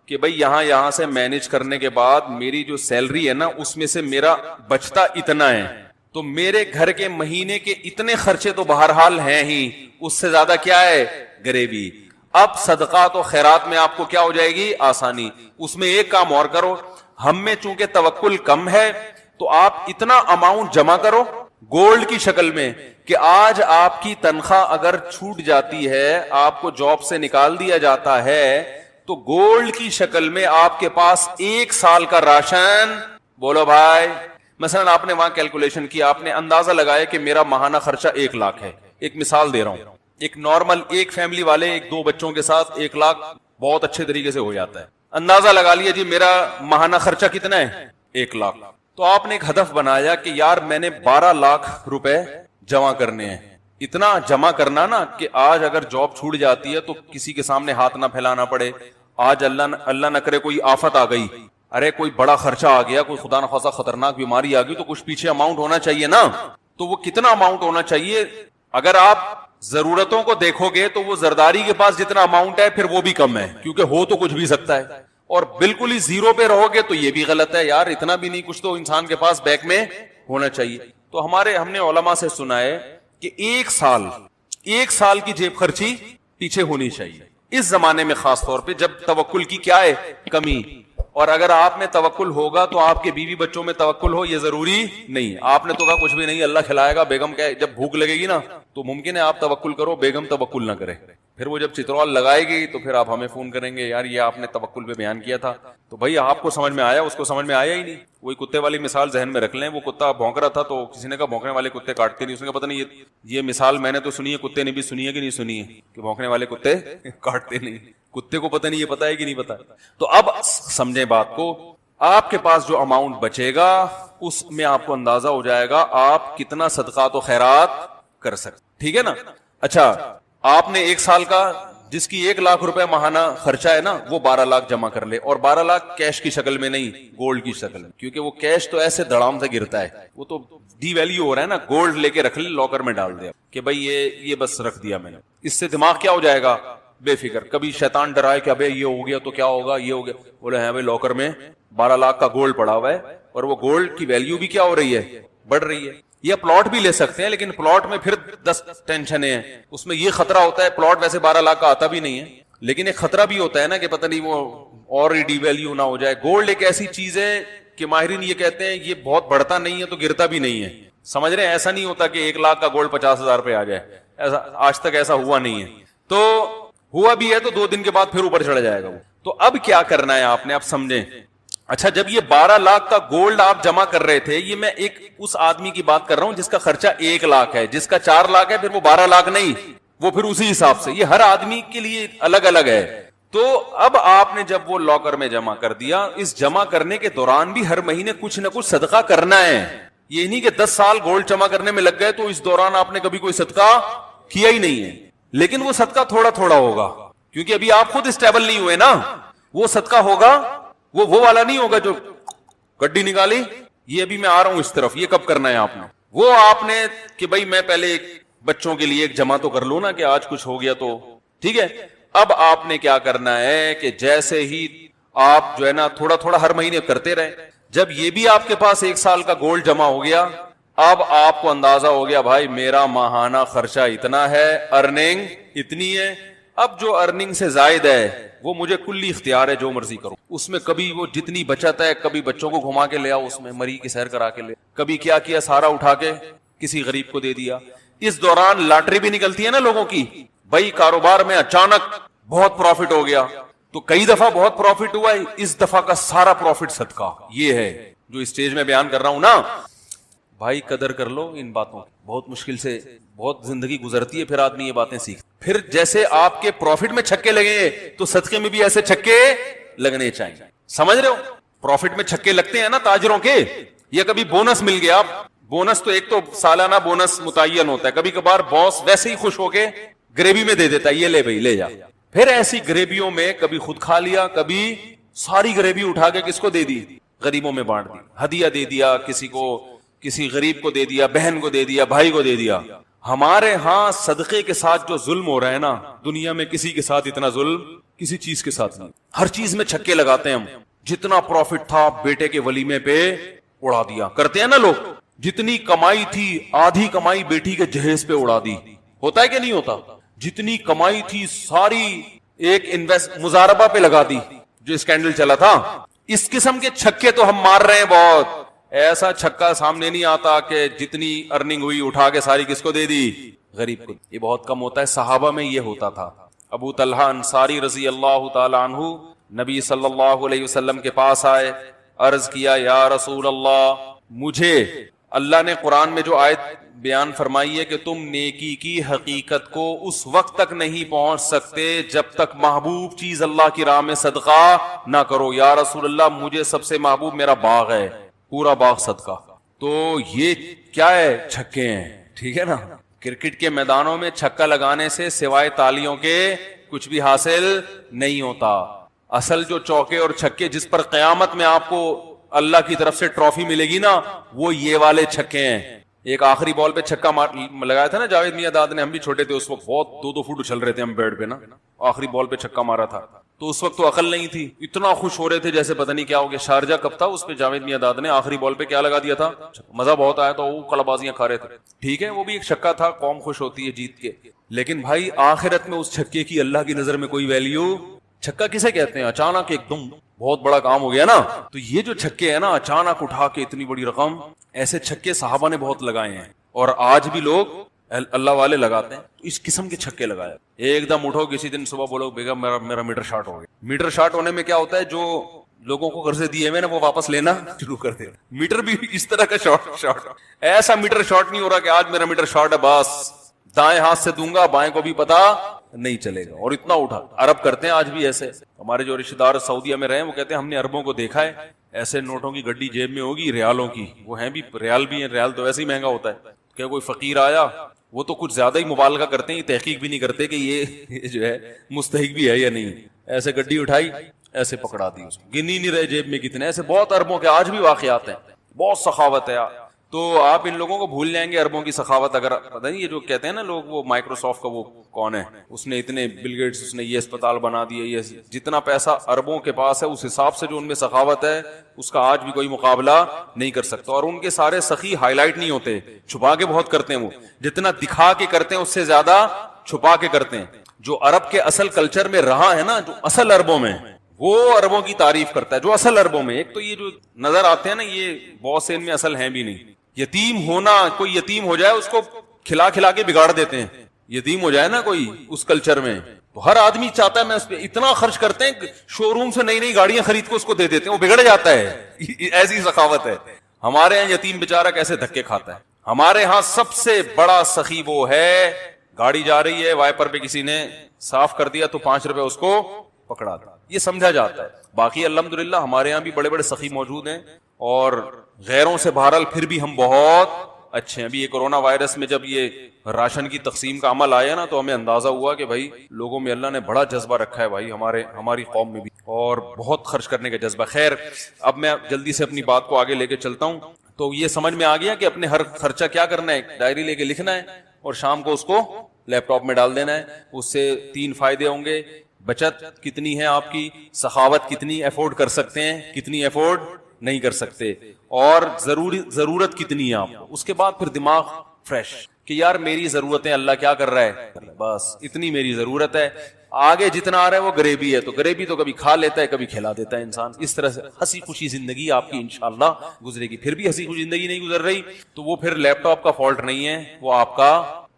کہ بھئی یہاں سے مینج کرنے کے بعد میری جو سیلری ہے نا اس میں سے میرا بچتا اتنا ہے، تو میرے گھر کے مہینے کے اتنے خرچے تو بہرحال ہیں ہی، اس سے زیادہ کیا ہے گریوی۔ اب صدقات و خیرات میں آپ کو کیا ہو جائے گی آسانی۔ اس میں ایک کام اور کرو، ہم میں چونکہ توکل کم ہے تو آپ اتنا اماؤنٹ جمع کرو گولڈ کی شکل میں کہ آج آپ کی تنخواہ اگر چھوٹ جاتی ہے، آپ کو جاب سے نکال دیا جاتا ہے، تو گولڈ کی شکل میں آپ کے پاس 1 سال کا راشن، بولو بھائی، مثلا آپ نے وہاں کیلکولیشن کیا، آپ نے اندازہ لگایا کہ میرا ماہانہ خرچہ 1,00,000 ہے، ایک مثال دے رہا ہوں، ایک نارمل ایک فیملی والے 1-2 بچوں کے ساتھ 1,00,000 بہت اچھے طریقے سے ہو جاتا ہے، اندازہ لگا لیا جی میرا ماہانہ خرچہ کتنا ہے 1,00,000۔ تو آپ نے ایک ہدف بنایا کہ یار میں نے 12 لاکھ روپے جمع کرنے ہیں، اتنا جمع کرنا نا کہ آج اگر جاب چھوٹ جاتی ہے تو کسی کے سامنے ہاتھ نہ پھیلانا پڑے. آج اللہ نہ کرے کوئی آفت آ گئی, ارے کوئی بڑا خرچہ آ گیا, کوئی خدا نخواستہ خطرناک بیماری آ گئی, تو کچھ پیچھے اماؤنٹ ہونا چاہیے نا. تو وہ کتنا اماؤنٹ ہونا چاہیے؟ اگر آپ ضرورتوں کو دیکھو گے تو وہ زرداری کے پاس جتنا اماؤنٹ ہے پھر وہ بھی کم ہے, کیونکہ ہو تو کچھ بھی سکتا ہے. اور بالکل ہی زیرو پہ رہو گے تو یہ بھی غلط ہے, یار اتنا بھی نہیں, کچھ تو انسان کے پاس بیک میں ہونا چاہیے. تو ہم نے علماء سے سنا ہے کہ ایک سال کی جیب خرچی پیچھے ہونی چاہیے اس زمانے میں, خاص طور پہ جب توکل کی کیا ہے کمی. اور اگر آپ میں توکل ہوگا تو آپ کے بیوی بچوں میں توکل ہو, یہ ضروری نہیں. آپ نے تو کہا کچھ بھی نہیں, اللہ کھلائے گا, بیگم کہ جب بھوک لگے گی نا تو ممکن ہے آپ توکل کرو, بیگم توکل نہ کرے. پھر وہ جب چترال لگائے گی تو پھر آپ ہمیں فون کریں گے, یار یہ آپ نے توکل پہ بیان کیا تھا. تو بھائی آپ کو سمجھ میں آیا, اس کو سمجھ میں آیا ہی نہیں. وہی کتے والی مثال ذہن میں رکھ لیں, وہ کتا بھونک رہا تھا تو کسی نے کہا بھونکنے والے کتے کاٹتے نہیں. اس نے کہا پتہ نہیں یہ مثال میں نے تو سنی ہے, کتے نے بھی سنی ہے کہ نہیں سنی ہے کہ بھونکنے والے کتے کاٹتے نہیں. کتے کو پتہ نہیں, یہ پتا ہے کہ نہیں پتا. تو اب سمجھیں بات کو, آپ کے پاس جو اماؤنٹ بچے گا اس میں آپ کو اندازہ ہو جائے گا آپ کتنا صدقات و خیرات کر سکتے. ٹھیک ہے نا. اچھا, آپ نے ایک سال کا جس کی 1 لاکھ روپے ماہانہ خرچہ ہے نا, وہ 12 لاکھ جمع کر لے. اور 12 لاکھ کیش کی شکل میں نہیں, گولڈ کی شکل میں, کیونکہ وہ کیش تو ایسے دڑام سے گرتا ہے, وہ تو ڈی ویلیو ہو رہا ہے نا. گولڈ لے کے رکھ لے, لاکر میں ڈال دیا کہ بھائی یہ بس رکھ دیا میں نے. اس سے دماغ کیا ہو جائے گا, بے فکر. کبھی شیطان ڈرائے کہ ابے یہ ہو گیا تو کیا ہوگا, یہ ہو گیا, بولے ہیں بھائی لاکر میں 12 لاکھ کا گولڈ پڑا ہوا ہے, اور وہ گولڈ کی ویلیو بھی کیا ہو رہی ہے, بڑھ رہی ہے. یہ پلاٹ بھی لے سکتے ہیں, لیکن پلاٹ میں پھر 10 ٹینشنیں ہیں. اس میں یہ خطرہ ہوتا ہے, پلاٹ ویسے 12 لاکھ کا آتا بھی نہیں ہے, لیکن ایک خطرہ بھی ہوتا ہے نا کہ پتہ نہیں وہ اور ڈی ویلیو نہ ہو جائے. گولڈ ایک ایسی چیز ہے کہ ماہرین یہ کہتے ہیں یہ بہت بڑھتا نہیں ہے تو گرتا بھی نہیں ہے. سمجھ رہے ہیں, ایسا نہیں ہوتا کہ 1 لاکھ کا گولڈ 50,000 پہ آ جائے, ایسا آج تک ایسا ہوا نہیں ہے. تو ہوا بھی ہے تو 2 دن کے بعد پھر اوپر چڑھ جائے گا. تو اب کیا کرنا ہے آپ نے, آپ سمجھیں. اچھا, جب یہ 12 لاکھ کا گولڈ آپ جمع کر رہے تھے, یہ میں ایک اس آدمی کی بات کر رہا ہوں جس کا خرچہ 1 لاکھ ہے, جس کا 4 لاکھ ہے, پھر وہ 12 لاکھ نہیں, وہ پھر اسی حساب سے. یہ ہر آدمی کے لیے الگ الگ ہے. تو اب آپ نے جب وہ لاکر میں جمع کر دیا, اس جمع کرنے کے دوران بھی ہر مہینے کچھ نہ کچھ صدقہ کرنا ہے. یہ نہیں کہ 10 سال گولڈ جمع کرنے میں لگ گئے تو اس دوران آپ نے کبھی کوئی صدقہ کیا ہی نہیں ہے. لیکن وہ صدقہ تھوڑا تھوڑا ہوگا, کیونکہ ابھی آپ خود اسٹیبل نہیں ہوئے نا. وہ صدقہ ہوگا, وہ والا نہیں ہوگا جو گڈی نکالی, یہ ابھی میں آ رہا ہوں اس طرف, یہ کب کرنا ہے آپ نے. وہ آپ نے کہ بھائی میں پہلے بچوں کے لیے ایک جمع تو کر لوں نا کہ آج کچھ ہو گیا تو ٹھیک ہے. اب آپ نے کیا کرنا ہے کہ جیسے ہی آپ جو ہے نا تھوڑا تھوڑا ہر مہینے کرتے رہے, جب یہ بھی آپ کے پاس 1 سال کا گولڈ جمع ہو گیا, اب آپ کو اندازہ ہو گیا بھائی میرا ماہانہ خرچہ اتنا ہے, ارننگ اتنی ہے. اب جو ارننگ سے زائد ہے وہ مجھے کلی اختیار ہے, جو مرضی کرو اس میں. کبھی وہ جتنی بچت ہے, کبھی بچوں کو گھما کے لے آؤ, اس میں مری کی سیر کرا کے لے, کبھی کیا سارا اٹھا کے کسی غریب کو دے دیا. اس دوران لاٹری بھی نکلتی ہے نا لوگوں کی, بھائی کاروبار میں اچانک بہت پروفٹ ہو گیا, تو کئی دفعہ بہت پروفٹ ہوا ہے, اس دفعہ کا سارا پروفٹ صدقہ. یہ ہے جو اسٹیج میں بیان کر رہا ہوں نا. بھائی قدر کر لو ان باتوں, بہت مشکل سے بہت زندگی گزرتی ہے, پھر آدمی یہ باتیں سیکھ. پھر جیسے آپ کے پروفٹ میں چھکے لگے تو صدقے میں بھی ایسے چھکے لگنے چاہیے. سمجھ رہے ہو, پروفٹ میں چھکے لگتے ہیں نا تاجروں کے, یا کبھی بونس مل گیا. بونس تو ایک تو سالانہ بونس متعین ہوتا ہے, کبھی کبھار باس ویسے ہی خوش ہو کے گریوی میں دے دیتا ہے, یہ لے بھائی لے جا. پھر ایسی گریویوں میں کبھی خود کھا لیا, کبھی ساری گریوی اٹھا کے کس کو دے دی, غریبوں میں بانٹ دی, ہدیہ دے دیا کسی کو, کسی غریب کو دے دیا, بہن کو دے دیا, بھائی کو دے دیا. ہمارے ہاں صدقے کے ساتھ جو ظلم ہو رہا ہے نا, دنیا میں کسی کے ساتھ اتنا ظلم کسی چیز کے ساتھ نہیں. ہر چیز میں چھکے لگاتے ہیں ہم. جتنا پروفٹ تھا بیٹے کے ولیمے پہ اڑا دیا, کرتے ہیں نا لوگ. جتنی کمائی تھی آدھی کمائی بیٹی کے جہیز پہ اڑا دی. ہوتا ہے کہ نہیں ہوتا؟ جتنی کمائی تھی ساری ایک مزاربہ پہ لگا دی, جو اسکینڈل چلا تھا. اس قسم کے چھکے تو ہم مار رہے ہیں بہت. ایسا چھکا سامنے نہیں آتا کہ جتنی ارننگ ہوئی اٹھا کے ساری کس کو دے دی, غریب کو. یہ بہت کم ہوتا ہے. صحابہ میں یہ ہوتا تھا. ابو طلحہ انصاری رضی اللہ تعالی عنہ نبی صلی اللہ علیہ وسلم کے پاس آئے, عرض کیا یا رسول اللہ, مجھے اللہ نے قرآن میں جو آیت بیان فرمائی ہے کہ تم نیکی کی حقیقت کو اس وقت تک نہیں پہنچ سکتے جب تک محبوب چیز اللہ کی راہ میں صدقہ نہ کرو. یا رسول اللہ, مجھے سب سے محبوب میرا باغ ہے, پورا باغ صدقہ. تو یہ کیا ہے, چھکے ہیں. ٹھیک ہے نا, کرکٹ کے میدانوں میں چھکا لگانے سے سوائے تالیوں کے کچھ بھی حاصل نہیں ہوتا. اصل جو چوکے اور چھکے جس پر قیامت میں آپ کو اللہ کی طرف سے ٹرافی ملے گی نا, وہ یہ والے چھکے ہیں. ایک آخری بال پہ چھکا لگایا تھا نا جاوید میاں داد نے, ہم بھی چھوٹے تھے اس وقت, بہت 2-2 فٹ اچھل رہے تھے ہم بیڈ پہ نا, آخری بال پہ چھکا مارا تھا. تو اس وقت تو عقل نہیں تھی, اتنا خوش ہو رہے تھے جیسے پتہ نہیں کیا ہو گیا. شارجہ کب تھا, اس پہ جاوید میاں داد نے آخری بال پہ کیا لگا دیا تھا, مزہ بہت آیا, تو وہ کلابازیاں کھا رہے تھے. ٹھیک ہے, وہ بھی ایک چھکا تھا, قوم خوش ہوتی ہے جیت کے, لیکن بھائی آخرت میں اس چھکے کی اللہ کی نظر میں کوئی ویلیو. چھکا کسے کہتے ہیں, اچانک ایک دم بہت بڑا کام ہو گیا نا, تو یہ جو چھکے ہیں نا اچانک اٹھا کے اتنی بڑی رقم, ایسے چھکے صحابہ نے بہت لگائے ہیں, اور آج بھی لوگ اللہ والے لگاتے ہیں. اس قسم کے چھکے لگائے. ایک دم اٹھو کسی دن صبح بولو بیگم میرا میٹر شارٹ ہو گیا. میٹر شارٹ ہونے میں کیا ہوتا ہے, جو لوگوں کو قرضے دیے ہوئے نا وہ واپس لینا شروع کر دے. میٹر بھی اس طرح کا شارٹ, ایسا میٹر شارٹ نہیں ہو رہا کہ آج میرا میٹر شارٹ ہے بس دائیں ہاتھ سے دوں گا بائیں کو بھی پتا نہیں چلے گا, اور اتنا اٹھا. عرب کرتے ہیں آج بھی ایسے. ہمارے جو رشتے دار سعودیہ میں رہے وہ کہتے ہیں ہم نے عربوں کو دیکھا ہے, ایسے نوٹوں کی گڈی جیب میں ہوگی ریالوں کی, وہ ہیں بھی ریال بھی ہیں, ریال تو ویسے ہی مہنگا ہوتا ہے. کہ کوئی فقیر آیا, وہ تو کچھ زیادہ ہی مبالغہ کرتے ہیں, تحقیق بھی نہیں کرتے کہ یہ جو ہے مستحق بھی ہے یا نہیں. ایسے گڈی اٹھائی, ایسے پکڑا دی, اس کو گنی نہیں رہے جیب میں کتنے. ایسے بہت عربوں کے آج بھی واقعات ہیں, بہت سخاوت ہے. تو آپ ان لوگوں کو بھول جائیں گے عربوں کی سخاوت. اگر پتہ نہیں یہ جو کہتے ہیں نا لوگ, وہ مائکروسافٹ کا وہ کون ہے, اس نے اتنے بل گیٹس, اس نے یہ اسپتال بنا دیے, یہ جتنا پیسہ عربوں کے پاس ہے اس حساب سے جو ان میں سخاوت ہے اس کا آج بھی کوئی مقابلہ نہیں کر سکتا. اور ان کے سارے سخی ہائی لائٹ نہیں ہوتے, چھپا کے بہت کرتے ہیں. وہ جتنا دکھا کے کرتے ہیں اس سے زیادہ چھپا کے کرتے ہیں. جو عرب کے اصل کلچر میں رہا ہے نا, جو اصل عربوں میں, وہ عربوں کی تعریف کرتا ہے. جو اصل عربوں میں, ایک تو یہ جو نظر آتے ہیں نا یہ بہت سے ان میں اصل ہیں بھی نہیں. یتیم ہونا, کوئی یتیم ہو جائے اس کو کھلا کھلا کے بگاڑ دیتے ہیں. یتیم ہو جائے نا کوئی اس کلچر میں, تو ہر آدمی چاہتا ہے میں اس پہ اتنا خرچ کرتے ہیں, شو روم سے نئی نئی گاڑیاں خرید کے اس کو دے دیتے ہیں, وہ بگڑ جاتا ہے. ایسی سخاوت ہے. ہمارے یہاں یتیم بیچارہ کیسے دھکے کھاتا ہے. ہمارے ہاں سب سے بڑا سخی وہ ہے, گاڑی جا رہی ہے وائپر پہ کسی نے صاف کر دیا تو 5 روپے اس کو پکڑا دیا, یہ سمجھا جاتا ہے. باقی الحمدللہ ہمارے یہاں بھی بڑے بڑے سخی موجود ہیں, اور غیروں سے بہرحال پھر بھی ہم بہت اچھے ہیں. ابھی یہ کورونا وائرس میں جب یہ راشن کی تقسیم کا عمل آیا نا, تو ہمیں اندازہ ہوا کہ بھائی لوگوں میں اللہ نے بڑا جذبہ رکھا ہے بھائی, ہماری قوم میں بھی, اور بہت خرچ کرنے کا جذبہ. خیر, اب میں جلدی سے اپنی بات کو آگے لے کے چلتا ہوں. تو یہ سمجھ میں آ گیا کہ اپنے ہر خرچہ کیا کرنا ہے, ڈائری لے کے لکھنا ہے, اور شام کو اس کو لیپ ٹاپ میں ڈال دینا ہے. اس سے 3 فائدے ہوں گے. بچت کتنی ہے آپ کی, سخاوت کتنی افورڈ کر سکتے ہیں, کتنی افورڈ نہیں کر سکتے, اور ضرورت کتنی ہے آپ کو. اس کے بعد پھر دماغ فریش کہ یار میری ضرورتیں اللہ کیا کر رہا ہے, بس اتنی میری ضرورت ہے. آگے جتنا آ رہا ہے وہ غریبی ہے, تو غریبی تو کبھی کھا لیتا ہے کبھی کھلا دیتا ہے انسان. اس طرح سے ہنسی خوشی زندگی آپ کی انشاءاللہ گزرے گی. پھر بھی ہنسی خوشی زندگی نہیں گزر رہی تو وہ پھر لیپ ٹاپ کا فالٹ نہیں ہے, وہ آپ کا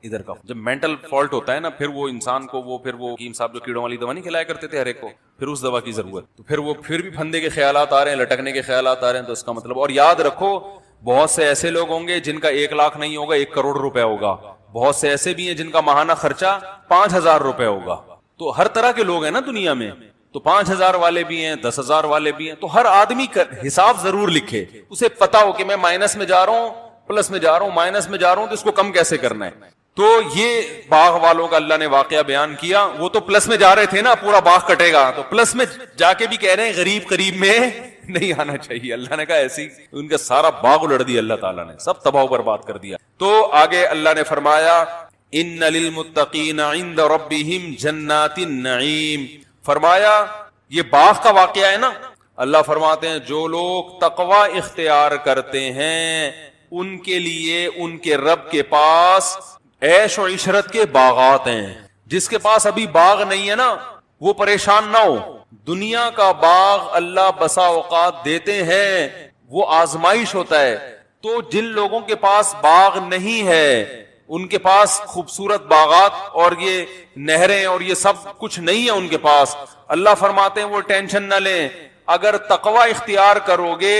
ادھر کا. جب مینٹل فالٹ ہوتا ہے نا, پھر وہ انسان کو وہ حکیم صاحب جو کیڑوں والی دوا نہیں کھلایا کرتے تھے ہر ایک کو, پھر اس دوا کی ضرورت, تو پھر بھی پھندے کے خیالات آ رہے ہیں, لٹکنے کے خیالات آ رہے ہیں. تو اس کا مطلب, اور یاد رکھو بہت سے ایسے لوگ ہوں گے جن کا 1 لاکھ نہیں ہوگا, 1 کروڑ روپے ہوگا. بہت سے ایسے بھی ہیں جن کا ماہانہ خرچہ 5000 روپے ہوگا. تو ہر طرح کے لوگ ہیں نا دنیا میں, تو 5000 والے بھی ہیں, 10,000 والے بھی ہیں. تو ہر آدمی کا حساب ضرور لکھے, اسے پتا ہو کہ میں مائنس میں جا رہا ہوں, پلس میں جا رہا ہوں, مائنس میں جا رہا ہوں, تو اس کو کم کیسے کرنا ہے. تو یہ باغ والوں کا اللہ نے واقعہ بیان کیا. وہ تو پلس میں جا رہے تھے نا, پورا باغ کٹے گا, تو پلس میں جا کے بھی کہہ رہے ہیں غریب قریب میں نہیں آنا چاہیے. اللہ نے کہا ایسی, ان کا سارا باغ الڑ دیا اللہ تعالیٰ نے, سب تباہ و برباد کر دیا. تو آگے اللہ نے فرمایا ان للمتقین عند ربهم جنات النعیم. فرمایا یہ باغ کا واقعہ ہے نا, اللہ فرماتے ہیں جو لوگ تقوی اختیار کرتے ہیں ان کے لیے ان کے رب کے پاس عیش و عشرت کے باغات ہیں. جس کے پاس ابھی باغ نہیں ہے نا وہ پریشان نہ ہو. دنیا کا باغ اللہ بسا اوقات دیتے ہیں, وہ آزمائش ہوتا ہے. تو جن لوگوں کے پاس باغ نہیں ہے, ان کے پاس خوبصورت باغات اور یہ نہریں اور یہ سب کچھ نہیں ہے ان کے پاس, اللہ فرماتے ہیں وہ ٹینشن نہ لیں. اگر تقوی اختیار کرو گے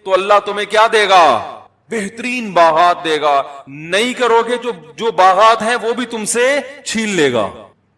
تو اللہ تمہیں کیا دے گا, بہترین باغات دے گا. نہیں کرو گے جو باغات ہیں وہ بھی تم سے چھین لے گا.